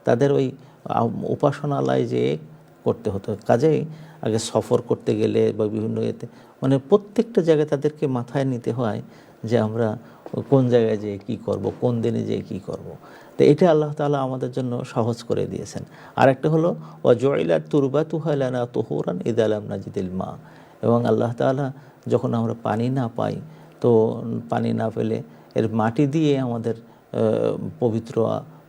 তাদের ওই উপাসনালয় যে করতে হতো, কাজেই আগে সফর করতে গেলে বা বিভিন্ন এতে মানে প্রত্যেকটা জায়গায় তাদেরকে মাথায় নিতে হয় যে আমরা কোন জায়গায় যেয়ে কী করব, কোন দিনে যেয়ে কী করব। তো এটা আল্লাহ তাআলা আমাদের জন্য সহজ করে দিয়েছেন। আর একটা হলো ওয়াজুইলাত তুরবাতুহা লানা তুহুরান ইযা লাম নাজিদিল মা। এবং আল্লাহ তাআলা যখন আমরা পানি না পাই, তো পানি না পেলে এর মাটি দিয়ে আমাদের পবিত্র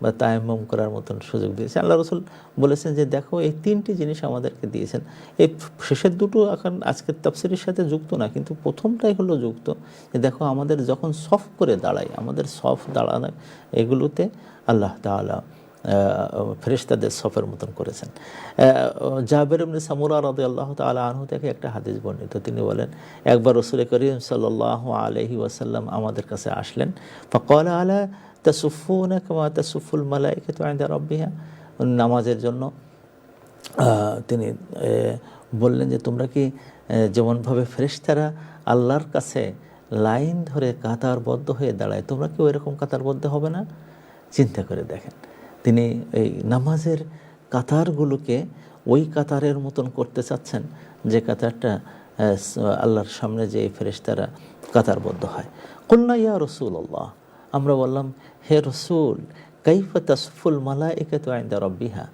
বা তায়াম্মুম করার মতন সুযোগ দিয়েছেন। আল্লাহ রসুল বলেছেন যে দেখো এই 3টি জিনিস আমাদেরকে দিয়েছেন। এই শেষের দুটো এখন আজকের তাফসীরের সাথে যুক্ত না, কিন্তু প্রথমটাই হলো যুক্ত, যে দেখো আমাদের যখন সফ করে দাঁড়াই, আমাদের সফ দাঁড়ানো এগুলোতে আল্লাহ তাআলা ফেরেশতাদের সফের মতন করেছেন। জাবের ইবনে সামুরা রাদিয়াল্লাহু তাআলা আনহু থেকে একটা হাদিস বর্ণিত, তিনি বলেন একবার রাসূল করিম সাল্লাল্লাহু আলাইহি ওয়াসাল্লাম আমাদের কাছে আসলেন। ফাকালা আলা তাসুফুনা কামা তাসুফুল মালায়েকাতু ইনদা রাব্বিহা। নামাজের জন্য তিনি বললেন যে তোমরা কি যেমনভাবে ফেরেশতারা আল্লাহর কাছে লাইন ধরে কাতারবদ্ধ হয়ে দাঁড়ায়, তোমরা কি ওইরকম কাতারবদ্ধ হবে না? চিন্তা করে দেখেন, তিনি এই নামাজের কাতারগুলোকে ওই কাতারের মতন করতে চাচ্ছেন যে কাতারটা আল্লাহর সামনে যে ফেরেশতারা কাতারবদ্ধ হয়। কুলনা ইয়া রাসূলুল্লাহ, আমরা বললাম হে রসুল, কাইফা তাসফুল মালায়েকাতু ইনদা রাব্বিহা,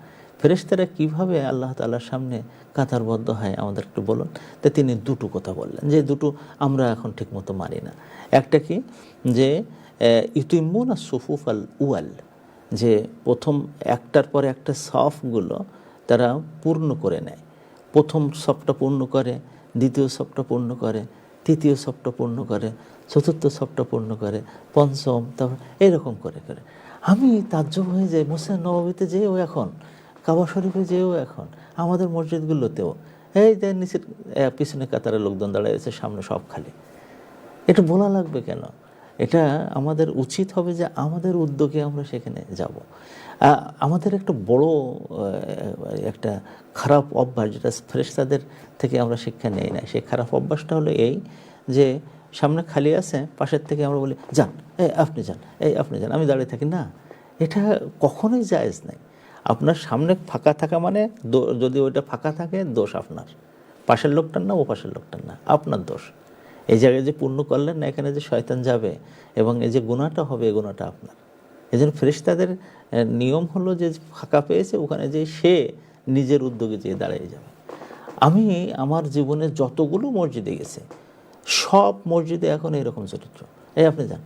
ফেরেশতারা কীভাবে আল্লাহ তাআলার সামনে কাতারবদ্ধ হয় আমাদের একটু বলুন। তো তিনি দুটো কথা বললেন, যে দুটো আমরা এখন ঠিকমতো মানি না। একটা কি, যে ইউতিম্মুনা সুফুফ আল উয়াল, যে প্রথম একটার পরে একটা সফগুলো তারা পূর্ণ করে নেয়। প্রথম সফটা পূর্ণ করে, দ্বিতীয় সফটা পূর্ণ করে, তৃতীয় সফটা পূর্ণ করে, চতুর্থ সফটা পূর্ণ করে, পঞ্চম, তারপর এরকম করে করে আমি তাজ্জব হয়ে যাই। মসজিদ নববীতে যেও এখন, কাবা শরীফে যেও এখন, আমাদের মসজিদগুলোতেও এই যে নিচের পিছনে কাতারে লোকজন দাঁড়িয়ে আছে, সামনে সব খালি। এটা বলা লাগবে কেন? এটা আমাদের উচিত হবে যে আমাদের উদ্যোগে আমরা সেখানে যাব। আমাদের একটা বড় একটা খারাপ অভ্যাস, যেটা ফেরেশতাদের থেকে আমরা শিক্ষা নেই না, সেই খারাপ অভ্যাসটা হলো এই যে সামনে খালি আছে, পাশের থেকে আমরা বলি যান, আপনি যান, আপনি যান, আমি দাঁড়িয়ে থাকি না। এটা কখনোই জায়েজ নাই। আপনার সামনে ফাঁকা থাকা মানে যদি ওইটা ফাঁকা থাকে, দোষ আপনার, পাশের লোকটার না, ও পাশের লোকটার না, আপনার দোষ। এই জায়গায় যে পূর্ণ করলেন না, এখানে যে শয়তান যাবে এবং এই যে গুনাহটা হবে, এই গুনাহটা আপনার। এই জন্য ফেরেশতাদের নিয়ম হলো যে ফাঁকা পেয়েছে ওখানে যে সে নিজের উদ্যোগে যেয়ে দাঁড়িয়ে যাবে। আমি আমার জীবনে যতগুলো মসজিদে গেছি, সব মসজিদে এখন এরকম চরিত্র, আপনি যান,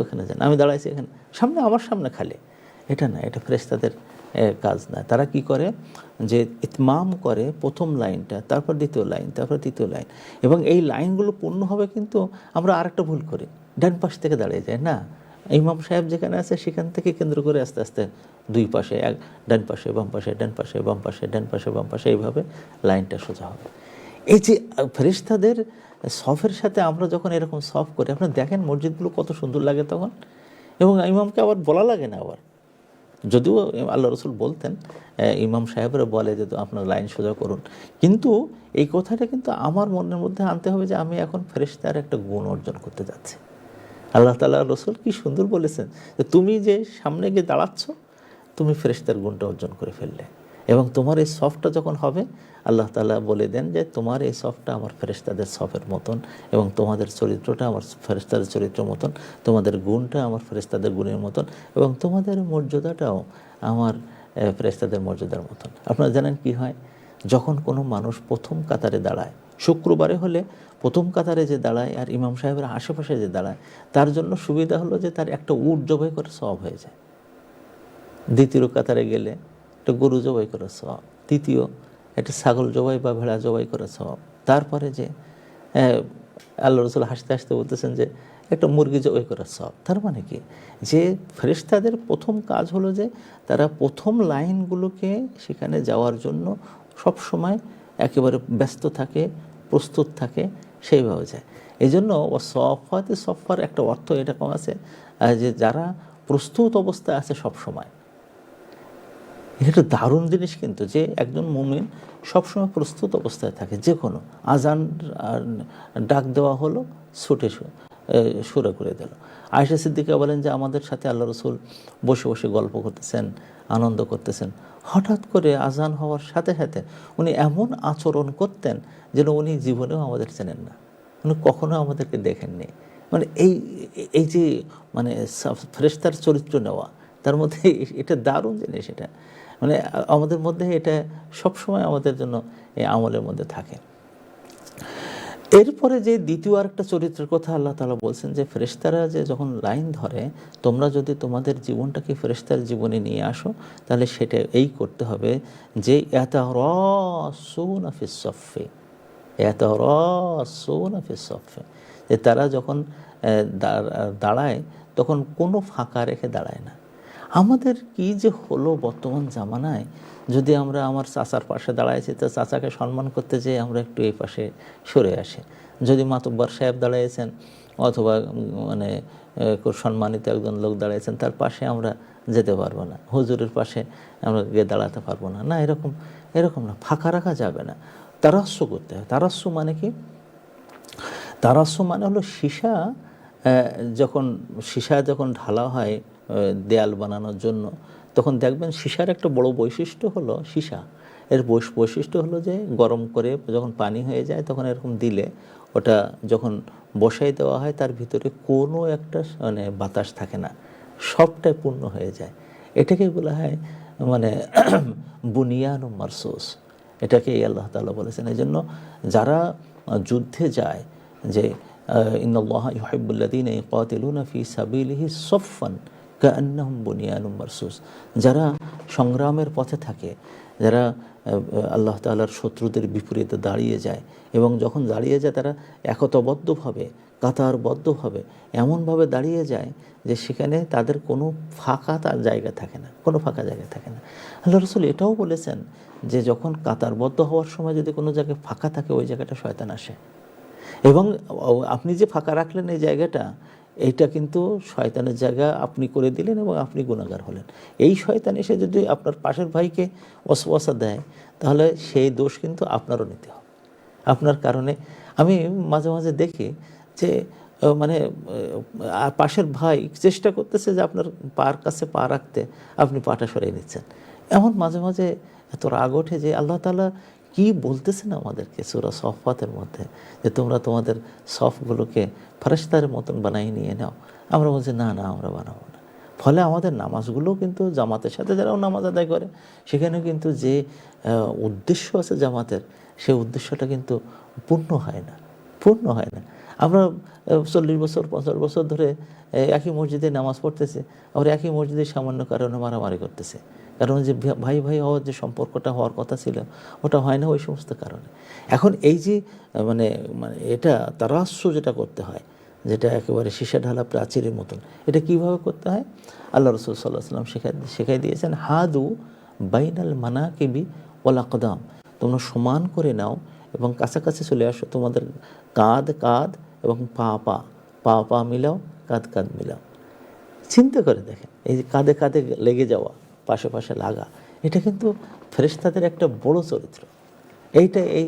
ওখানে যান, আমি দাঁড়াইছি এখানে, সামনে আমার সামনে খালি। এটা না, এটা ফেরেশতাদের কাজ না। তারা কি করে, যে ইতমাম করে প্রথম লাইনটা, তারপর দ্বিতীয় লাইন, তারপর তৃতীয় লাইন, এবং এই লাইনগুলো পূর্ণ হবে। কিন্তু আমরা আরেকটা ভুল করি, ডান পাশ থেকে দাঁড়িয়ে যায় না, ইমাম সাহেব যেখানে আছে সেখান থেকে কেন্দ্র করে আস্তে আস্তে দুই পাশে, এক ডান পাশে বাম পাশে, ডান পাশে বাম পাশে, ডান পাশে বাম পাশে, এইভাবে লাইনটা সোজা হবে। এই যে ফেরেশতাদের সফের সাথে আমরা যখন এরকম সফ করি, আপনারা দেখেন মসজিদগুলো কত সুন্দর লাগে তখন, এবং ইমামকে আবার বলা লাগে না, আবার যদিও আল্লাহ রসুল বলতেন, ইমাম সাহেবরা বলে যে আপনার লাইন সোজা করুন, কিন্তু এই কথাটা কিন্তু আমার মনের মধ্যে আনতে হবে যে আমি এখন ফেরেশতার একটা গুণ অর্জন করতে যাচ্ছি। আল্লাহ তাআলা রসুল কি সুন্দর বলেছেন যে তুমি যে সামনে গিয়ে দাঁড়াচ্ছ, তুমি ফেরেশতার গুণটা অর্জন করে ফেললে, এবং তোমার এই সফটা যখন হবে, আল্লাহ তাআলা বলে দেন যে তোমার এই সফটা আমার ফেরেশতাদের সফের মতন, এবং তোমাদের চরিত্রটা আমার ফেরেশতাদের চরিত্রের মতন, তোমাদের গুণটা আমার ফেরেশতাদের গুণের মতন, এবং তোমাদের মর্যাদাটাও আমার ফেরেশতাদের মর্যাদার মতন। আপনারা জানেন কি হয়, যখন কোনো মানুষ প্রথম কাতারে দাঁড়ায়, শুক্রবারে হলে প্রথম কাতারে যে দাঁড়ায় আর ইমাম সাহেবের আশেপাশে যে দাঁড়ায়, তার জন্য সুবিধা হলো যে তার একটা উট জবাই করে সওয়াব হয়ে যায়। দ্বিতীয় কাতারে গেলে একটা গরু জবাই করা সওয়াব, তৃতীয় একটা ছাগল জবাই বা ভেড়া জবাই করা সওয়াব, তারপরে যে আল্লাহ রসুল হাসতে হাসতে বলতেছেন যে একটা মুরগি জবাই করা সওয়াব। তার মানে কি, যে ফেরেশতাদের প্রথম কাজ হলো যে তারা প্রথম লাইনগুলোকে সেখানে যাওয়ার জন্য সব সময় একেবারে ব্যস্ত থাকে, প্রস্তুত থাকে, সেইভাবে যায়। এই জন্য সফাতে সফার একটা অর্থ এরকম আছে যে যারা প্রস্তুত অবস্থায় আছে সব সময়। এটা একটা দারুণ জিনিস কিন্তু, যে একজন মুমিন সবসময় প্রস্তুত অবস্থায় থাকে। যে কোনো আজান ডাক দেওয়া হলো, ছুটে শুরু করে দিল। আয়েশা সিদ্দিকা বলেন যে আমাদের সাথে আল্লাহ রসুল বসে বসে গল্প করতেছেন, আনন্দ করতেছেন, হঠাৎ করে আজান হওয়ার সাথে সাথে উনি এমন আচরণ করতেন যেন উনি জীবনেও আমাদের চেনেন না, উনি কখনো আমাদেরকে দেখেননি। মানে এই এই যে মানে ফেরেশতার চরিত্র নেওয়া, তার মধ্যে এটা দারুণ জিনিস। এটা মানে আমাদের মধ্যে এটা সবসময় আমাদের জন্য এই আমলের মধ্যে থাকে। এরপরে যে দ্বিতীয় আরেকটা চরিত্রের কথা আল্লাহ তাআলা বলছেন যে ফেরেশতারা যে যখন লাইন ধরে, তোমরা যদি তোমাদের জীবনটাকে ফেরেশতার জীবনে নিয়ে আসো, তাহলে সেটা এই করতে হবে যে ইয়াতারাসুনা ফিস সফফি, ইয়াতারাসুনা ফিস সফফি, যে তারা যখন দাঁড়ায় তখন কোনো ফাঁকা রেখে দাঁড়ায় না। আমাদের কি যে হলো বর্তমান জামানায়, যদি আমরা আমার চাচার পাশে দাঁড়াইছি তো চাচাকে সম্মান করতে যেয়ে আমরা একটু এই পাশে সরে আসি, যদি মাতব্বর সাহেব দাঁড়াইছেন অথবা মানে সম্মানিত একজন লোক দাঁড়াইছেন তার পাশে আমরা যেতে পারবো না, হুজুরের পাশে আমরা গিয়ে দাঁড়াতে পারবো না, না এরকম এরকম না, ফাঁকা রাখা যাবে না, তারাস্সু করতে হয়। তারাস্সু মানে কি? তারাস্সু মানে হলো সীসা যখন ঢালা হয় দেয়াল বানানোর জন্য, তখন দেখবেন সীসার একটা বড় বৈশিষ্ট্য হলো, সীসা এর বৈশিষ্ট্য হলো যে গরম করে যখন পানি হয়ে যায় তখন এরকম দিলে ওটা যখন বসাই দেওয়া হয় তার ভিতরে কোনো একটা মানে বাতাস থাকে না, সবটাই পূর্ণ হয়ে যায়। এটাকে বলা হয় মানে বুনিয়ান মারসুস, এটাকে আল্লাহ তাআলা বলেছেন। এই জন্য যারা যুদ্ধে যায় যে ইন্নাল্লাহা ইউহিব্বুল্লাযীনা ইউকাতিলুনা ফী সাবিলিহি সাফফান কাআন্নাহুম বুনিয়ানুম মারসুস, যারা সংগ্রামের পথে থাকে, যারা আল্লাহ তাআলার শত্রুদের বিপরীতে দাঁড়িয়ে যায়, এবং যখন দাঁড়িয়ে যায় তারা একতাবদ্ধভাবে কাতারবদ্ধভাবে এমনভাবে দাঁড়িয়ে যায় যে সেখানে তাদের কোনো ফাঁকা জায়গা থাকে না, কোনো ফাঁকা জায়গা থাকে না। আল্লাহ রাসূল এটাও বলেছেন যে যখন কাতারবদ্ধ হওয়ার সময় যদি কোনো জায়গায় ফাঁকা থাকে ওই জায়গাটা শয়তান আসে, এবং আপনি যে ফাঁকা রাখলেন এই জায়গাটা, এইটা কিন্তু শয়তানের জায়গা আপনি করে দিলেন এবং আপনি গুনাহগার হলেন। এই শয়তান এসে যদি আপনার পাশের ভাইকে ওয়াসওয়াসা দেয়, তাহলে সেই দোষ কিন্তু আপনারও নিতে হবে। আপনার কারণে আমি মাঝে মাঝে দেখি যে মানে পাশের ভাই চেষ্টা করতেছে যে আপনার পার কাছে পা রাখতে, আপনি পাটা সরিয়ে নিচ্ছেন। এমন মাঝে মাঝে এত রাগ ওঠে যে আল্লাহ তাআলা কি বলতেছেন আমাদেরকে সূরা সফফাতের মধ্যে, যে তোমরা তোমাদের সফগুলোকে ফেরেশতার মতন বানিয়ে নিয়ে নাও। আমরা বলছি না না, আমরা বানাবো না। ফলে আমাদের নামাজগুলোও কিন্তু জামাতের সাথে যারাও নামাজ আদায় করে, সেখানে কিন্তু যে উদ্দেশ্য আছে জামাতের, সেই উদ্দেশ্যটা কিন্তু পূর্ণ হয় না, পূর্ণ হয় না। আমরা 40 বছর 50 বছর ধরে একই মসজিদে নামাজ পড়তেছে, আবার একই মসজিদে সামান্য কারণে মারামারি করতেছে, কারণ যে ভাই ভাই হওয়ার যে সম্পর্কটা হওয়ার কথা ছিল ওটা হয় না ওই সমস্ত কারণে। এখন এই যে মানে মানে এটা তারাস্সু যেটা করতে হয়, যেটা একেবারে সীসা ঢালা প্রাচীরের মতন, এটা কিভাবে করতে হয় আল্লাহ রাসূল সাল্লাল্লাহু আলাইহি ওয়াসাল্লাম শেখাই দিয়েছেন। হাদু বাইনাল মানাকিবি ওয়াল আকদাম, তোমরা সমান করে নাও এবং কাছাকাছি চলে আসো, তোমাদের কাঁধ কাঁধ এবং পা পা পা পা মিলাও, কাঁধ কাঁধ মিলাও। চিন্তা করে দেখেন, এই যে কাঁধে কাঁধে লেগে যাওয়া, পাশে পাশে লাগা, এটা কিন্তু ফেরেশতাদের একটা বড় চরিত্র। এইটা এই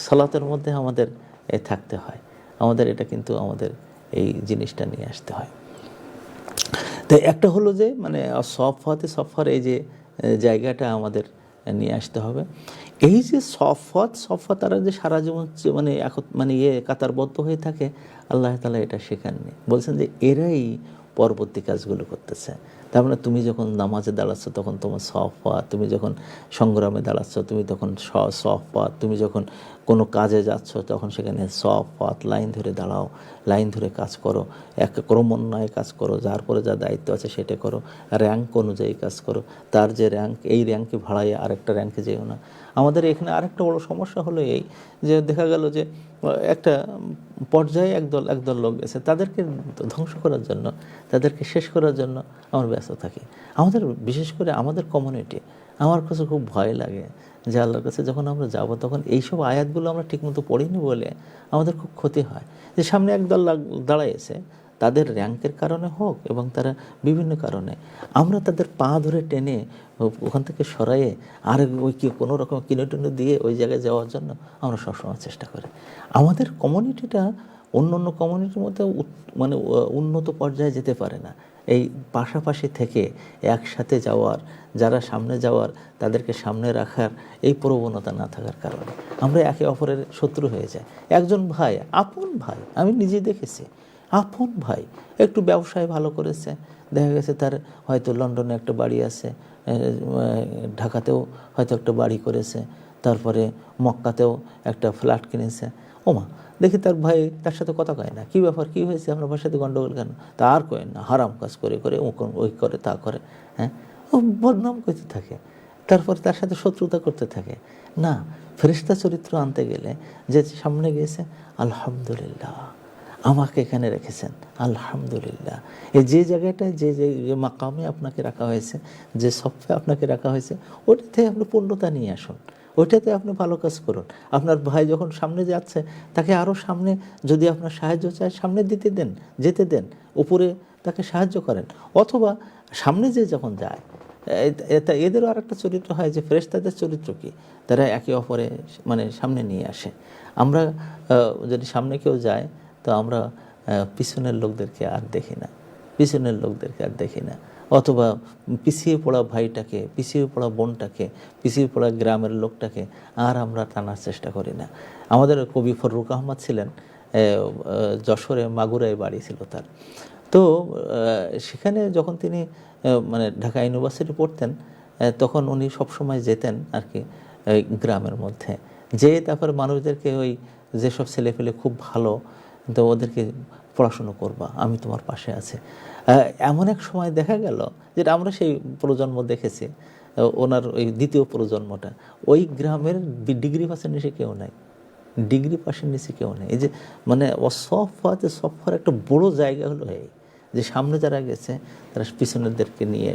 সালাতের মধ্যে আমাদের থাকতে হয়, আমাদের এটা কিন্তু আমাদের এই জিনিসটা নিয়ে আসতে হয়। তাই একটা হলো যে মানে সফওয়াতে সফার এই যে জায়গাটা আমাদের নিয়ে আসতে হবে। এই যে সফা তারা যে সারা জীবন মানে মানে কাতারবদ্ধ হয়ে থাকে, আল্লাহ তাআলা এটা শেখাননি, বলছেন যে এরাই পরবর্তী কাজগুলো করতেছে। তার মানে তুমি যখন নামাজে দাঁড়াচ্ছ তখন তোমার সফা, তুমি যখন সংগ্রামে দাঁড়াচ্ছ তুমি তখন সফা, তুমি যখন কোনো কাজে যাচ্ছ তখন সেখানে সফাত, লাইন ধরে দাঁড়াও, লাইন ধরে কাজ করো, এক ক্রমান্বয়ে কাজ করো, যার পরে যা দায়িত্ব আছে সেটা করো, র্যাঙ্ক অনুযায়ী কাজ করো, তার যে র্যাঙ্ক এই র্যাঙ্কে ভাড়াইয়ে আরেকটা র্যাঙ্কে যেও না। আমাদের এখানে আরেকটা বড় সমস্যা হলো এই যে দেখা গেল যে একটা পর্যায়ে একদল লোক গেছে, তাদেরকে ধ্বংস করার জন্য, তাদেরকে শেষ করার জন্য আমরা ব্যস্ত থাকি। আমাদের বিশেষ করে আমাদের কমিউনিটি, আমার কাছে খুব ভয় লাগে যে আল্লাহর কাছে যখন আমরা যাব তখন এইসব আয়াতগুলো আমরা ঠিকমতো পড়িনি বলে আমাদের খুব ক্ষতি হয়। যে সামনে একদল দাঁড়াইছে, তাদের র্যাঙ্কের কারণে হোক এবং তারা বিভিন্ন কারণে, আমরা তাদের পা ধরে টেনে ওখান থেকে সরাইয়ে আর ওই কোনো রকম কিনে দিয়ে ওই জায়গায় যাওয়ার জন্য আমরা সবসময় চেষ্টা করি। আমাদের কমিউনিটিটা অন্য অন্য কমিউনিটির মধ্যে মানে উন্নত পর্যায়ে যেতে পারে না এই পাশাপাশি থেকে একসাথে যাওয়ার, যারা সামনে যাওয়ার তাদেরকে সামনে রাখার এই প্রবণতা না থাকার কারণে আমরা একে অপরের শত্রু হয়ে যাই। একজন ভাই, আপন ভাই, আমি নিজে দেখেছি, আপন ভাই একটু ব্যবসায় ভালো করেছে, দেখা গেছে তার হয়তো লন্ডনে একটা বাড়ি আছে, ঢাকাতেও হয়তো একটা বাড়ি করেছে, তারপরে মক্কাতেও একটা ফ্ল্যাট কিনেছে। ওমা, দেখি তার ভাই তার সাথে কথা কয় না, কী ব্যাপার, কী হয়েছে, আপনার ভাইয়ের সাথে গণ্ডগোল কেন? তা আর কয় না, হারাম কাজ করে করে ওই করে তা করে, হ্যাঁ, ও বদনাম করতে থাকে, তারপর তার সাথে শত্রুতা করতে থাকে। না, ফেরেশতা চরিত্র আনতে গেলে যে সামনে গিয়েছে, আলহামদুলিল্লাহ আমাকে এখানে রেখেছেন, আলহামদুলিল্লাহ এই যে জায়গাটায় যে যে মাকামে আপনাকে রাখা হয়েছে, যে সফে আপনাকে রাখা হয়েছে, ওটাতে আপনি পূর্ণতা নিয়ে আসুন, ওইটাতে আপনি ভালো কাজ করুন। আপনার ভাই যখন সামনে যাচ্ছে তাকে আরও সামনে, যদি আপনার সাহায্য চায় সামনে যেতে দেন, উপরে তাকে সাহায্য করেন। অথবা সামনে যে যখন যায়, এদেরও আর একটা চরিত্র হয় যে ফেরেশতাদের চরিত্র কি, তারা একে অপরে মানে সামনে নিয়ে আসে। আমরা যদি সামনে কেউ যায় তো আমরা পিছনের লোকদেরকে আর দেখি না, অথবা পিছিয়ে পড়া ভাইটাকে, পিছিয়ে পড়া বোনটাকে, পিছিয়ে পড়া গ্রামের লোকটাকে আর আমরা টানার চেষ্টা করি না। আমাদের কবি ফররুক আহমদ ছিলেন, যশোরে মাগুরায় বাড়ি ছিল তার। তো সেখানে যখন তিনি মানে ঢাকা ইউনিভার্সিটি পড়তেন, তখন উনি সবসময় যেতেন আর কি গ্রামের মধ্যে, তারপর মানুষদেরকে ওই যেসব ছেলেপেলে খুব ভালো, তো ওদেরকে পড়াশুনো করবা, আমি তোমার পাশে আছি। এমন এক সময় দেখা গেল, যেটা আমরা সেই প্রজন্ম দেখেছি, ওনার ওই দ্বিতীয় প্রজন্মটা, ওই গ্রামের ডিগ্রি পাসের নিচে কেউ নাই, এই যে মানে সফার একটা বড় জায়গা হলো এই যে সামনে যারা গেছে তারা পিছনেরদেরকে নিয়ে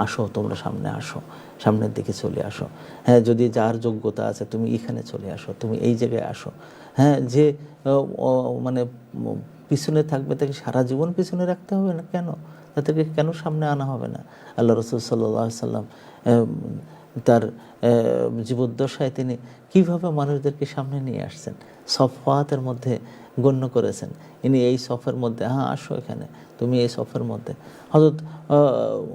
আসো তোমরা সামনে আসো, সামনের দিকে চলে আসো, হ্যাঁ যদি যার যোগ্যতা আছে তুমি এখানে চলে আসো, তুমি এই জায়গায় আসো, হ্যাঁ যে মানে পিছনে থাকবে তাকে সারা জীবন পিছনে রাখতে হবে না কেন, তাদেরকে কেন সামনে আনা হবে না? আল্লাহ রাসূল সাল্লাল্লাহু আলাইহি সাল্লাম তার জীবদ্দশায় তিনি কিভাবে মানুষদেরকে সামনে নিয়ে আসছেন, সফওয়াতের মধ্যে গণ্য করেছেন। ইনি এই সফের মধ্যে, হ্যাঁ আসো এখানে, তুমি এই সফের মধ্যে। হযরত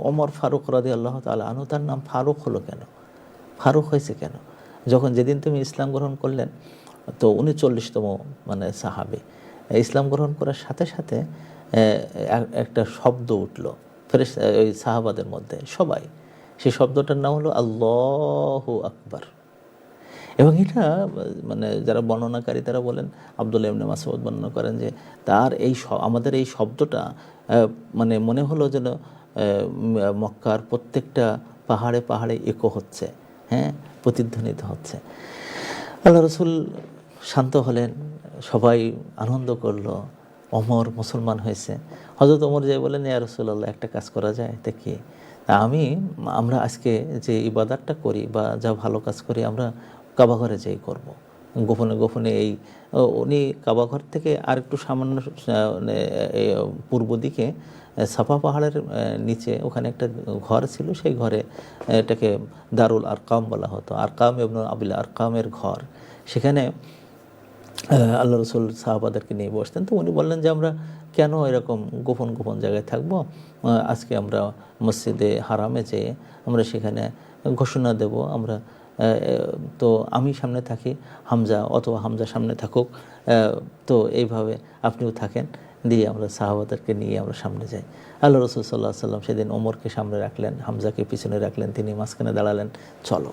ওমর ফারুক রাদিয়াল্লাহু তাআলা আনহু, তার নাম ফারুক হলো কেন? ফারুক হয়েছে কেন? যেদিন তুমি ইসলাম গ্রহণ করলেন, তো উনি 40তম মানে সাহাবী। ইসলাম গ্রহণ করার সাথে সাথে একটা শব্দ উঠল ওই সাহাবাদের মধ্যে, সবাই, সেই শব্দটার নাম হলো আল্লাহু আকবার। এবং এটা মানে যারা বর্ণনাকারী তারা বলেন, আব্দুল্লাহ ইবনে মাসউদ বর্ণনা করেন যে তার আমাদের এই শব্দটা মানে মনে হলো যেন মক্কার প্রত্যেকটা পাহাড়ে পাহাড়ে ইকো হচ্ছে, হ্যাঁ, প্রতিধ্বনিত হচ্ছে। আল্লাহ রাসূল শান্ত হলেন, সবাই আনন্দ করলো, ওমর মুসলমান হয়েছে। হযরত ওমর যাই বলেন, ইয়া রাসূলুল্লাহ একটা কাজ করা যায়, তা কি? আমরা আজকে যে ইবাদতটা করি বা যা ভালো কাজ করি আমরা কাবাঘরে যাই করব, গোপনে গোপনে। উনি কাবাঘর থেকে আর একটু সামান্য পূর্ব দিকে সাফা পাহাড়ের নিচে ওখানে একটা ঘর ছিল, সেই ঘরে এটাকে দারুল আরকাম বলা হতো, আরকাম ইবনে আবিল আরকামের ঘর। সেখানে আল্লাহ রসুল সাহাবাদেরকে নিয়ে বসতেন। তো উনি বললেন যে আমরা কেন এরকম গোপন গোপন জায়গায় থাকবো, আজকে আমরা মসজিদে হারামে যেয়ে আমরা সেখানে ঘোষণা দেব আমরা, তো আমি সামনে থাকি, হামজা অথবা হামজা সামনে থাকুক, তো এইভাবে আপনিও থাকেন, দিয়ে আমরা সাহাবাদেরকে নিয়ে আমরা সামনে যাই। আল্লাহ রসুল সাল্লাহ সাল্লাম সেদিন ওমরকে সামনে রাখলেন, হামজাকে পিছনে রাখলেন, তিনি মাঝখানে দাঁড়ালেন, চলো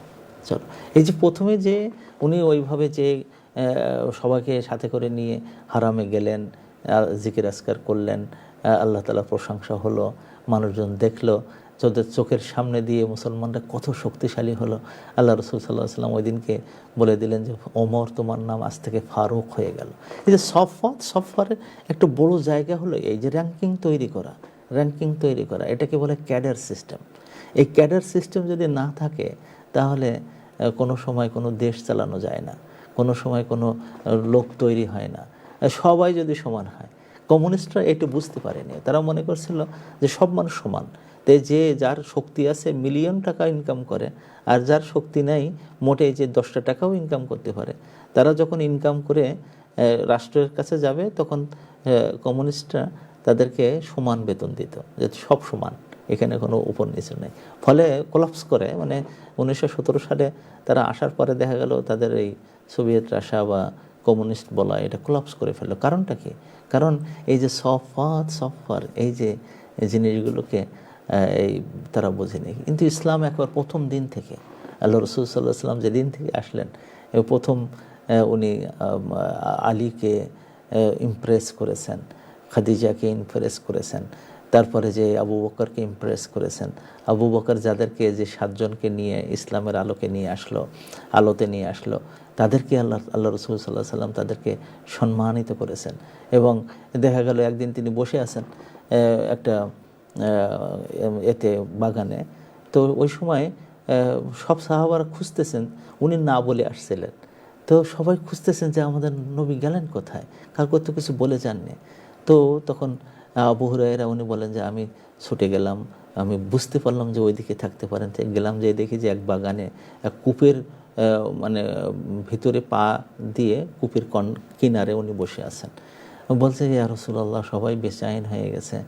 চলো। এই যে প্রথমে যে উনি ওইভাবে যে সবাইকে সাথে করে নিয়ে হারামে গেলেন, জিকির আজকার করলেন, আল্লাহ তাআলার প্রশংসা হলো, মানুষজন দেখলো, যাদের চোখের সামনে দিয়ে মুসলমানরা কত শক্তিশালী হলো। আল্লাহ রসুল সাল্লাহ সাল্লাম ওই দিনকে বলে দিলেন যে ওমর তোমার নাম আজ থেকে ফারুক হয়ে গেল। এই যে সফরের একটা বড় জায়গা হলো এই যে র্যাঙ্কিং তৈরি করা, এটাকে বলে ক্যাডার সিস্টেম। এই ক্যাডার সিস্টেম যদি না থাকে তাহলে কোনো সময় কোনো দেশ চালানো যায় না, কোনো সময় কোনো লোক তৈরি হয় না, সবাই যদি সমান হয়। কমিউনিস্টরা একটু বুঝতে পারেনি, তারা মনে করছিল যে সব মানুষ সমান, তাই যে যার শক্তি আছে মিলিয়ন টাকা ইনকাম করে, আর যার শক্তি নাই মোটে যে 10টা টাকাও ইনকাম করতে পারে, তারা যখন ইনকাম করে রাষ্ট্রের কাছে যাবে তখন কমিউনিস্টরা তাদেরকে সমান বেতন দিত, যে সব সমান, এখানে কোনো উপর নিচে নেই। ফলে কোলাপস করে, মানে 1917 সালে তারা আসার পরে দেখা গেল তাদের এই সোভিয়েত রাশিয়া বা কমিউনিস্ট বলা এটা কোলাপস করে ফেললো। কারণটা কি? কারণ এই যে সফর এই যে জিনিসগুলোকে এই তারা বোঝেনি। কিন্তু ইসলাম একবার প্রথম দিন থেকে, আল্লাহ রসুল সাল্লাহ সাল্লাম যেদিন থেকে আসলেন, প্রথম উনি আলীকে ইমপ্রেস করেছেন, খাদিজাকে ইমপ্রেস করেছেন, তারপরে যে আবু বকরকে ইমপ্রেস করেছেন। আবু বকর যাদেরকে যে 7 জনকে নিয়ে ইসলামের আলোতে নিয়ে আসলো, তাদেরকে আল্লাহ রসুল সাল্লাহ সাল্লাম তাদেরকে সম্মানিত করেছেন। এবং দেখা গেল একদিন তিনি বসে আছেন একটা এতে বাগানে, তো ওই সময় সব সাহাবারা খুঁজতেছেন, উনি না বলে আসছিলেন, তো সবাই খুঁজতেছেন যে আমাদের নবী গেলেন কোথায়, কাউকে তো কিছু বলে যাননি। তো তখন আবু হুরায়রা উনি বলেন যে আমি ছুটে গেলাম, আমি বুঝতে পারলাম যে ওইদিকে থাকতে পারেন, গেলাম, যে দেখি যে এক বাগানে এক কূপের মানে ভিতরে পা দিয়ে কূপের কিনারে উনি বসে আছেন। বলছে ইয়া রাসূলুল্লাহ সবাই বেচैन হয়ে গেছে,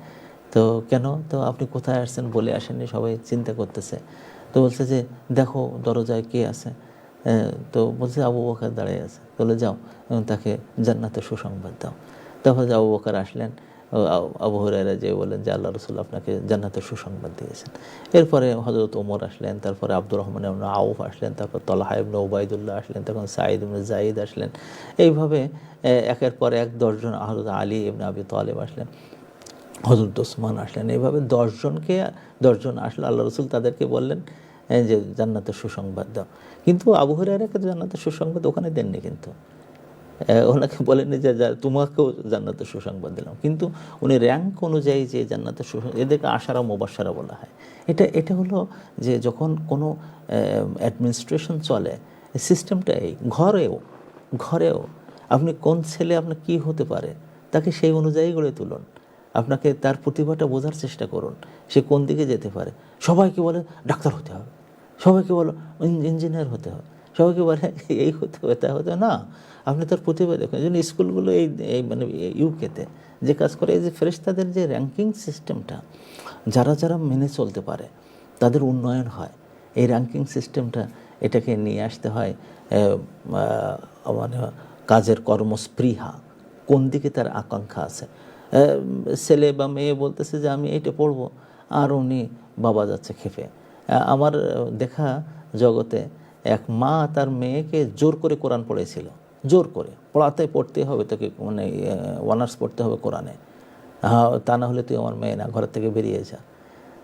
তো কেন, তো আপনি কোথায় আসছেন বলে আসেননি, সবাই চিন্তা করতেছে। তো বলছে যে দেখো দরজায় কে আছে, তো বলছে আবু বকর দাঁড়িয়ে আছে, বলে যাও এবং তাকে জান্নাতের সুসংবাদ দাও। তারপর আবু বকর আসলেন, আবু হুরায়রা যে বলেন যে আল্লাহ রসুল আপনাকে জান্নাতের সুসংবাদ দিয়েছেন। এরপরে হযরত ওমর আসলেন, তারপরে আব্দুর রহমান ইবনে আউফ আসলেন, তারপর তলহা ইবনে উবাইদুল্লাহ আসলেন, তখন সাঈদ ইবনে যায়েদ আসলেন। এইভাবে একের পর এক 10 জন, হযরত আলী ইবনে আবি তালেব আসলেন, হযরত ওসমান আসলেন। এইভাবে 10 জন আসলে আল্লাহ রসুল তাদেরকে বললেন যে জান্নাতের সুসংবাদ দাও। কিন্তু আবু হুরায়রাকে জান্নাতের সুসংবাদ ওখানে দেননি, কিন্তু ওনাকে বলেনি যে তোমাকেও জান্নাতের সুসংবাদ দিলাম, কিন্তু উনি র্যাঙ্ক অনুযায়ী যে জান্নাতের সুসংবাদ, এদেরকে আশারা মুবাশশারা বলা হয়। এটা হলো যে যখন কোনো অ্যাডমিনিস্ট্রেশন চলে, সিস্টেমটা এই ঘরেও আপনি কোন ছেলে আপনার কী হতে পারে তাকে সেই অনুযায়ী গড়ে তুলুন, আপনাকে তার প্রতিভাটা বোঝার চেষ্টা করুন, সে কোন দিকে যেতে পারে। সবাইকে বলে ডাক্তার হতে হবে, সবাইকে বলো ইঞ্জিনিয়ার হতে হবে, সবাইকে বলে এই হতে হবে তা হতে না, আপনি তার প্রতিভা দেখুন। এই জন্য স্কুলগুলো এই মানে ইউকেতে যে কাজ করে, এই যে ফেরেশতাদের যে র্যাঙ্কিং সিস্টেমটা, যারা মেনে চলতে পারে তাদের উন্নয়ন হয়। এই র্যাঙ্কিং সিস্টেমটা এটাকে নিয়ে আসতে হয় মানে কাজের কর্মস্পৃহা, কোন দিকে তার আকাঙ্ক্ষা আছে। ছেলে বা মেয়ে বলতেছে যে আমি এইটা পড়বো, আর উনি বাবা যাচ্ছে খেপে। আমার দেখা জগতে এক মা তার মেয়েকে জোর করে কোরআন পড়েছিল, জোর করে পড়তে হবে তোকে, মানে অনার্স পড়তে হবে কোরআনে, তা না হলে তুই আমার মেয়ে না, ঘর থেকে বেরিয়ে যা।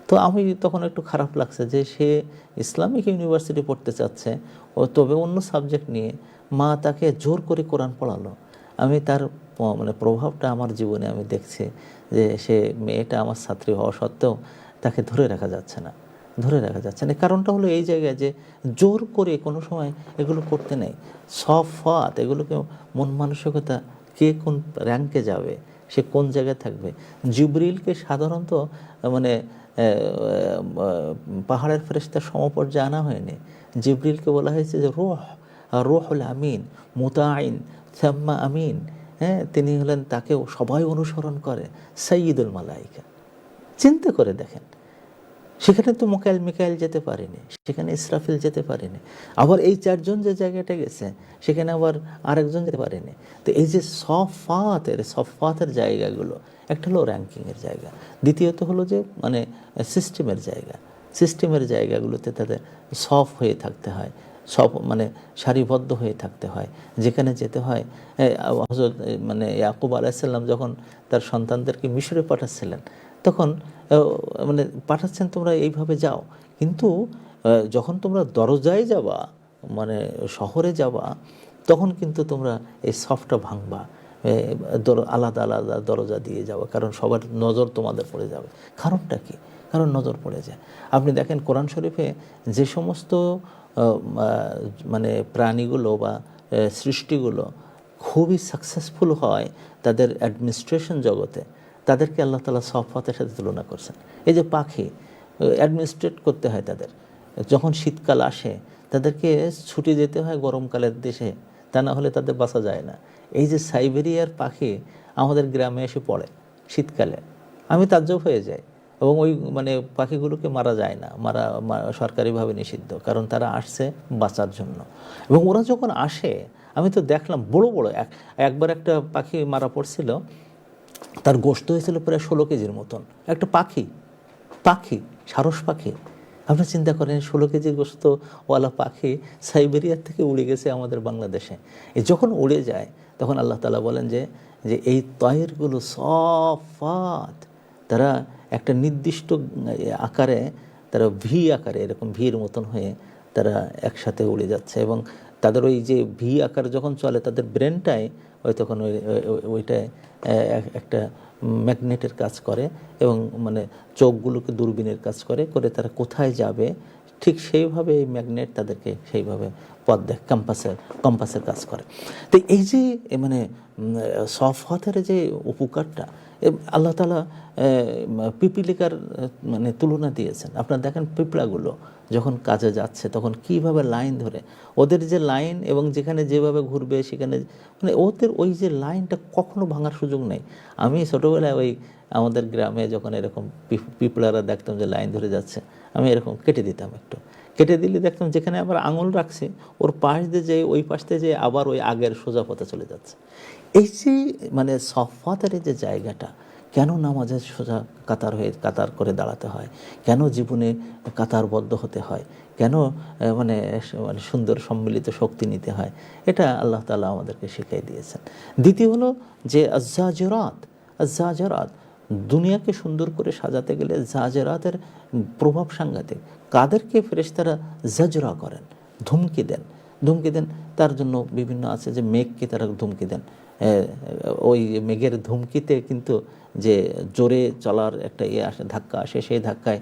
তো আমি তখন একটু খারাপ লাগছে যে সে ইসলামিক ইউনিভার্সিটি পড়তে চাচ্ছে, ও তবে অন্য সাবজেক্ট নিয়ে মা তাকে জোর করে কোরআন পড়ালো। আমি তার মানে প্রভাবটা আমার জীবনে আমি দেখছি যে সে মেয়েটা আমার ছাত্রী হওয়া সত্ত্বেও তাকে ধরে রাখা যাচ্ছে না। কারণটা হলো এই জায়গায় যে জোর করে কোনো সময় এগুলো করতে নেই। সফাত এগুলোকে মন মানসিকতা, কে কোন র্যাঙ্কে যাবে, সে কোন জায়গায় থাকবে। জিবরিলকে সাধারণত মানে পাহাড়ের ফেরেশতার সমপর্যায়ে আনা হয়নি। জিবরিলকে বলা হয়েছে যে রূহ, রূহুল আমিন, মুতাঈন সাম্মা আমিন। হ্যাঁ, তিনি হলেন, তাকে সবাই অনুসরণ করে, সাইয়্যিদুল মালাইকা। চিন্তা করে দেখেন, সেখানে তো মিকাইল যেতে পারেনি, সেখানে ইসরাফিল যেতে পারেনি। আবার এই চারজন যে জায়গাটা গেছে সেখানে আবার আরেকজন যেতে পারেনি। তো এই যে সফাতের জায়গাগুলো, একটা হলো র্যাঙ্কিংয়ের জায়গা, দ্বিতীয়ত হলো যে মানে সিস্টেমের জায়গাগুলোতে তাদের সফ হয়ে থাকতে হয়, সব মানে সারিবদ্ধ হয়ে থাকতে হয়। যেখানে যেতে হয়, হযরত মানে ইয়াকুব আলাইহিস সালাম যখন তার সন্তানদেরকে মিশরে পাঠাচ্ছিলেন, তখন মানে পাঠাচ্ছেন তোমরা এইভাবে যাও, কিন্তু যখন তোমরা দরজায় যাবা, মানে শহরে যাবা, তখন কিন্তু তোমরা এই সফটা ভাঙবা, আলাদা আলাদা দরজা দিয়ে যাওয়া, কারণ সবার নজর তোমাদের পড়ে যাবে। কারণটা কি? কারণ নজর পড়ে যায়। আপনি দেখেন কোরআন শরীফে যে সমস্ত মানে প্রাণীগুলো বা সৃষ্টিগুলো খুবই সাকসেসফুল হয় তাদের অ্যাডমিনিস্ট্রেশন জগতে, তাদেরকে আল্লাহ তাআলা সফওয়াতের সাথে তুলনা করছেন। এই যে পাখি, অ্যাডমিনিস্ট্রেট করতে হয় তাদের, যখন শীতকাল আসে তাদেরকে ছুটি যেতে হয় গরমকালের দেশে, তা না হলে তাদের বাঁচা যায় না। এই যে সাইবেরিয়ার পাখি আমাদের গ্রামে এসে পড়ে শীতকালে, আমি তাজ্জব হয়ে যাই। এবং ওই মানে পাখিগুলোকে মারা যায় না, সরকারিভাবে নিষিদ্ধ, কারণ তারা আসছে বাঁচার জন্য। এবং ওরা যখন আসে, আমি তো দেখলাম বড় বড় একবার একটা পাখি মারা পড়ছিল, তার গোশত হয়েছিল প্রায় 16 কেজির মতন। একটা পাখি সারস পাখি, আপনি চিন্তা করেন 16 কেজি গোশতওয়ালা পাখি সাইবেরিয়ার থেকে উড়ে গেছে আমাদের বাংলাদেশে। যখন উড়ে যায় তখন আল্লাহ তাআলা বলেন যে এই তয়রগুলো সফাত, তারা একটা নির্দিষ্ট আকারে, তারা ভি আকারে, এরকম ভির মতন হয়ে তারা একসাথে উড়ে যাচ্ছে। এবং তাদের ওই যে ভি আকার যখন চলে, তাদের ব্রেনটায় তখন ওইটায় একটা ম্যাগনেটের কাজ করে, এবং মানে চোখগুলোকে দূরবীনের কাজ করে তারা কোথায় যাবে ঠিক সেইভাবে এই ম্যাগনেট তাদেরকে সেইভাবে পথ দেয়, কম্পাসের কাজ করে। তো এই যে মানে সফওয়াতের যে উপকারটা আল্লাহ তাআলা পিপিলিকার মানে তুলনা দিয়েছেন। আপনারা দেখেন পিঁপড়াগুলো যখন কাজে যাচ্ছে তখন কিভাবে লাইন ধরে, ওদের যে লাইন এবং যেখানে যেভাবে ঘুরবে সেখানে, মানে ওদের ওই যে লাইনটা কখনো ভাঙার সুযোগ নেই। আমি ছোটোবেলায় ওই আমাদের গ্রামে যখন এরকম পিঁপড়ারা দেখতাম যে লাইন ধরে যাচ্ছে, আমি এরকম কেটে দিতাম, একটু কেটে দিলে দেখতাম যেখানে আবার আঙুল রাখছে ওর পাশ দিয়ে যেয়ে ওই পাশ দিয়ে যেয়ে আবার ওই আগের সোজা পথে চলে যাচ্ছে। এই যে মানে সফওয়াতের যে জায়গাটা, কেন নামাজের সোজা কাতার করে দাঁড়াতে হয়, কেন জীবনে কাতারবদ্ধ হতে হয়, কেন মানে সুন্দর সম্মিলিত শক্তি নিতে হয়, এটা আল্লাহ তাআলা আমাদেরকে শিখিয়ে দিয়েছেন। দ্বিতীয় হলো যে আয-যাজিরাত, দুনিয়াকে সুন্দর করে সাজাতে গেলে জাজেরাতের প্রভাব সাংঘাতিক। কাদেরকে ফেরেশতারা জাজরা করেন, ধুমকি দেন, তার জন্য বিভিন্ন আছে যে মেঘকে তারা ধুমকি দেন। ওই মেঘের ধুমকিতে কিন্তু যে জোরে চলার একটা আসে, ধাক্কা আসে, সেই ধাক্কায়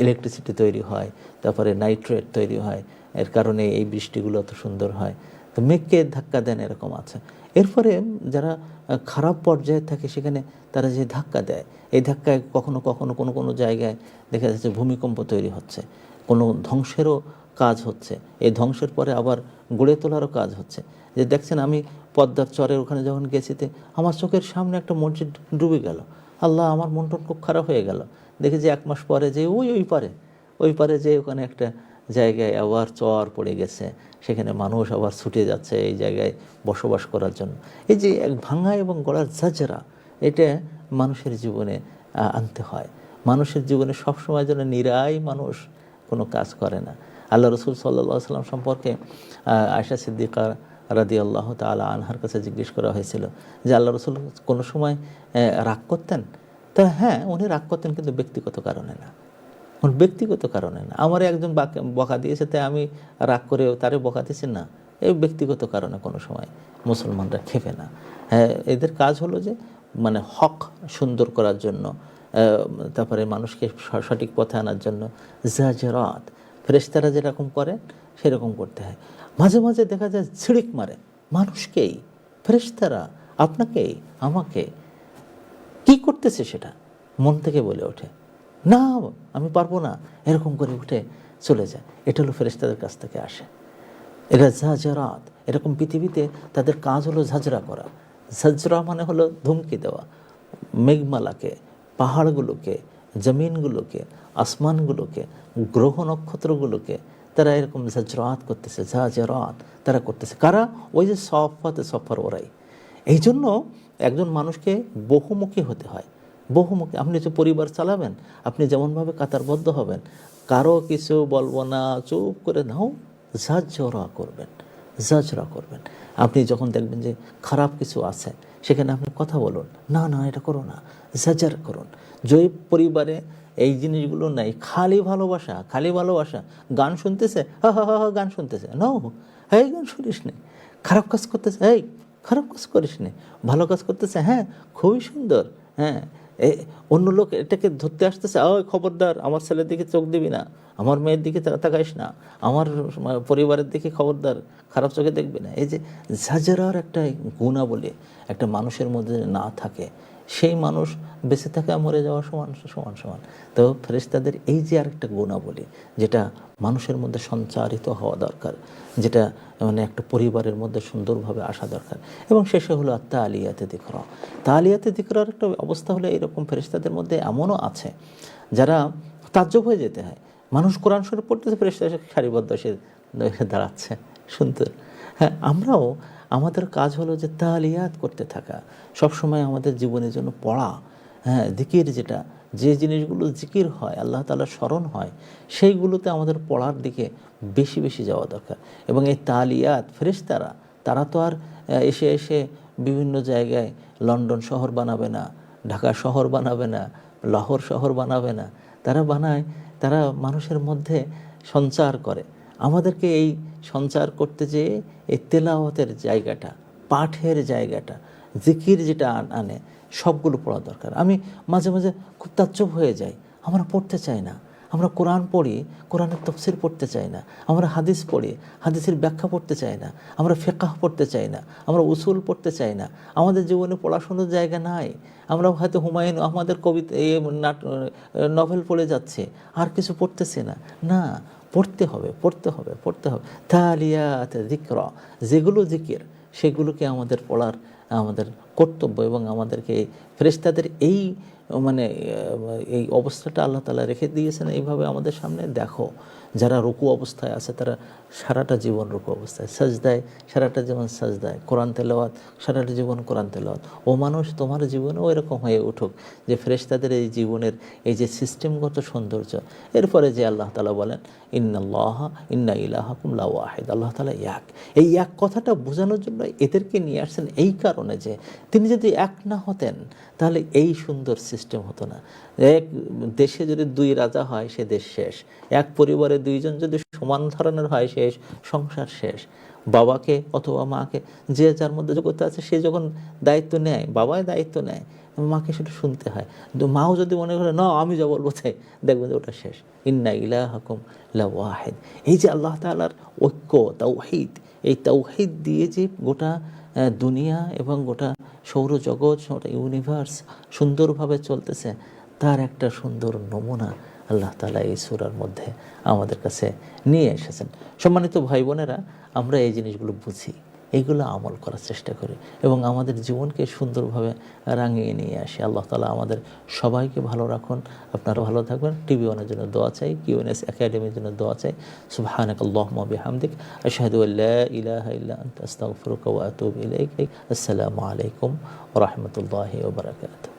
ইলেকট্রিসিটি তৈরি হয়, তারপরে নাইট্রেট তৈরি হয়, এর কারণে এই বৃষ্টিগুলো এত সুন্দর হয়। তো মেঘকে ধাক্কা দেন, এরকম আছে। এরপরে যারা খারাপ পর্যায়ে থাকে সেখানে তারা যে ধাক্কা দেয়, এই ধাক্কায় কখনো কখনো কোনো জায়গায় দেখা যাচ্ছে ভূমিকম্প তৈরি হচ্ছে, কোনো ধ্বংসেরও কাজ হচ্ছে, এই ধ্বংসের পরে আবার গড়ে তোলারও কাজ হচ্ছে। যে দেখছেন, আমি পদ্মার চরের ওখানে যখন গেছিতে আমার চোখের সামনে একটা মসজিদ ডুবে গেল, আল্লাহ, আমার মনটা খুব খারাপ হয়ে গেল। দেখি যে 1 মাস পরে যে ওই পারে যে ওখানে একটা জায়গায় আবার চর পড়ে গেছে, সেখানে মানুষ আবার ছুটে যাচ্ছে এই জায়গায় বসবাস করার জন্য। এই যে এক ভাঙা এবং গড়ার জাজরা, এটা মানুষের জীবনে আনতে হয়। মানুষের জীবনে সবসময় যেন নিরাই মানুষ কোনো কাজ করে না। আল্লাহ রসুল সাল্লাল্লাহু আলাইহি ওয়াসাল্লাম সম্পর্কে আয়েশা সিদ্দিকা রাদিয়াল্লাহু তাআলা আনহার কাছে জিজ্ঞেস করা হয়েছিল যে আল্লাহ রসুল কোনো সময় রাগ করতেন? তা হ্যাঁ, উনি রাগ করতেন, কিন্তু ব্যক্তিগত কারণে না। আমার একজন বকা দিয়েছে তাই আমি রাগ করে তারে বকা দিয়েছি না, এই ব্যক্তিগত কারণে কোনো সময় মুসলমানরা খেপে না। এদের কাজ হলো যে মানে হক সুন্দর করার জন্য, তারপরে মানুষকে সঠিক পথে আনার জন্য জাজরাত, ফেরেশতারা যেরকম করে সেরকম করতে হয়। মাঝে মাঝে দেখা যায় ঝিড়িক মারে মানুষকেই ফেরেশতারা, আপনাকে, আমাকে। কি করতেছে সেটা মন থেকে বলে ওঠে, না আমি পারবো না, এরকম করে উঠে চলে যায়। এটা হলো ফেরেশতাদের কাছ থেকে আসে। এরা জাজরাত, এরকম পৃথিবীতে তাদের কাজ হলো ঝাঁঝরা করা। ঝাঁঝরা মানে হলো ধুমকি দেওয়া, মেঘমালাকে, পাহাড়গুলোকে, জমিনগুলোকে, আসমানগুলোকে, গ্রহ নক্ষত্রগুলোকে তারা এরকম ঝাঁঝরাত করতেছে, ঝাঁঝরাত তারা করতেছে। কারা? ওই যে সফাতে সফর ওরাই। এই জন্য একজন মানুষকে বহুমুখী হতে হয়। বহুমুখী। আপনি যে পরিবার চালাবেন, আপনি যেমনভাবে কাতারবদ্ধ হবেন, কারো কিছু বলবো না, চুপ করে নাও, জাজরা করবেন, জাজরা করবেন। আপনি যখন দেখবেন যে খারাপ কিছু আছে, সেখানে আপনি কথা বলুন, না না এটা করো না, জাজার করুন। যে পরিবারে এই জিনিসগুলো নাই, খালি ভালোবাসা, খালি ভালোবাসা, গান শুনতেছে, হা হা হা হা গান শুনতেছে, নো, এই গান শুনিস নি। খারাপ কাজ করতেছে, এই খারাপ কাজ করিস নি। ভালো কাজ করতেছে, হ্যাঁ খুবই সুন্দর, হ্যাঁ অন্য লোক এটাকে ধরতে আসতেছে, ওই খবরদার আমার ছেলের দিকে চোখ দিবি না, আমার মেয়ের দিকে তাকাইস না, আমার পরিবারের দিকে খবরদার খারাপ চোখে দেখবি না। এই যে ঝাঁঝরার একটা গুণাবলী একটা মানুষের মধ্যে না থাকে, সেই মানুষ বেঁচে থাকা মরে যাওয়া সমান সমান সমান। তো ফেরেশতাদের এই যে আরেকটা গুণাবলী, যেটা মানুষের মধ্যে সঞ্চারিত হওয়া দরকার, যেটা মানে একটা পরিবারের মধ্যে সুন্দরভাবে আসা দরকার। এবং শেষে হলো তালিয়াতে যিকরা। তালিয়াতে যিকরার একটা অবস্থা হলো এরকম, ফেরেশতাদের মধ্যে এমনও আছে যারা তাজ্জব হয়ে যেতে হয়। মানুষ কোরআন শরীফ পড়তেছে, ফেরেশতা সারিবদ্ধ এসে দাঁড়াচ্ছে শুনতে। হ্যাঁ, আমরাও আমাদের কাজ হলো যে তালিয়াত করতে থাকা, সবসময় আমাদের জীবনের জন্য পড়া, হ্যাঁ জিকির, যেটা যে জিনিসগুলো জিকির হয়, আল্লাহ তাআলার স্মরণ হয়, সেইগুলোতে আমাদের পড়ার দিকে বেশি বেশি যাওয়া দরকার। এবং এই তালিয়াত ফেরেশতারা, তারা তো আর এসে এসে বিভিন্ন জায়গায় লন্ডন শহর বানাবে না, ঢাকা শহর বানাবে না, লাহোর শহর বানাবে না। তারা বানায়, তারা মানুষের মধ্যে সঞ্চার করে। আমাদেরকে এই সঞ্চার করতে যেয়ে এই তেলাওয়াতের জায়গাটা, পাঠের জায়গাটা, জিকির যেটা আনে, সবগুলো পড়া দরকার। আমি মাঝে মাঝে খুব তাজ্জব হয়ে যাই, আমরা পড়তে চাই না। আমরা কোরআন পড়ি, কোরআনের তাফসীর পড়তে চাই না। আমরা হাদিস পড়ি, হাদিসের ব্যাখ্যা পড়তে চাই না। আমরা ফিকহ পড়তে চাই না, আমরা উসুল পড়তে চাই না। আমাদের জীবনে পড়াশোনার জায়গা নাই। আমরা হয়তো হুমায়ুন আহমদের কবিতা, নভেল পড়ে যাচ্ছে, আর কিছু পড়তেছে না। না, পড়তে হবে, পড়তে হবে, পড়তে হবে। তালিয়াত যিকরা, যেগুলো জিকির, সেগুলোকে আমাদের পড়ার আমাদের কর্তব্য। এবং আমাদেরকে ফেরেশতাদের এই মানে এই অবস্থাটা আল্লাহ তাআলা রেখে দিয়েছেন এইভাবে আমাদের সামনে। দেখো, যারা রুকু অবস্থায় আছে তারা সারাটা জীবন রুকু অবস্থায়, সাজদায় সারাটা জীবন সাজদায়, কোরআন তেলাওয়াত সারাটা জীবন কোরআন তেলাওয়াত। ও মানুষ, তোমার জীবনেও এরকম হয়ে উঠুক যে ফেরেশতাদের এই জীবনের এই যে সিস্টেমগত সৌন্দর্য। এরপরে যে আল্লাহ তাআলা বলেন, ইন্না ইলাহাকুম লা ওয়াহিদ, আল্লাহ তাআলা এক। এই এক কথাটা বোঝানোর জন্য এদেরকে নিয়ে আসছেন এই কারণে যে তিনি যদি এক না হতেন তাহলে এই সুন্দর সিস্টেম হতো না। এক দেশে যদি দুই রাজা হয়, সে দেশ শেষ। এক পরিবারে দুইজন যদি সমান ধরনের হয়, শেষ, সংসার শেষ। বাবাকে অথবা মাকে, যে যার মধ্যে যোগ্যতা আছে সে যখন দায়িত্ব নেয়, বাবাই দায়িত্ব নেয়, মাকে সেটা শুনতে হয়। কিন্তু মাও যদি মনে করে না আমি যা বলবো তাই, দেখবেন যে ওটা শেষ। ইন্না ইলাহাকুম লা ওয়াহিদ। এই যে আল্লাহ তাআলার ঐক্য, তাওহীদ, এই তাওহীদ দিয়ে যে গোটা দুনিয়া এবং গোটা সৌরজগৎ, গোটা ইউনিভার্স সুন্দরভাবে চলতেছে, তার একটা সুন্দর নমুনা আল্লাহ তাআলা এই সূরার মধ্যে আমাদের কাছে নিয়ে এসেছেন। সম্মানিত ভাই বোনেরা, আমরা এই জিনিসগুলো বুঝি, এইগুলো আমল করার চেষ্টা করি এবং আমাদের জীবনকে সুন্দরভাবে রাঙিয়ে নিয়ে আসি। আল্লাহ তাআলা আমাদের সবাইকে ভালো রাখুন। আপনারা ভালো থাকবেন। টিভি ওয়ানের জন্য দোয়া চাই, কিউএনএস একাডেমির জন্য দোয়া চাই। সুবহানাকাল্লাহুম্মা বিহামদিক, আশহাদু আল্লা ইলাহা ইল্লা আনতা, আস্তাগফিরুকা ওয়া আতুবু ইলাইক। আসসালামু আলাইকুম ওয়া রাহমাতুল্লাহি ওয়া বারাকাতুহু।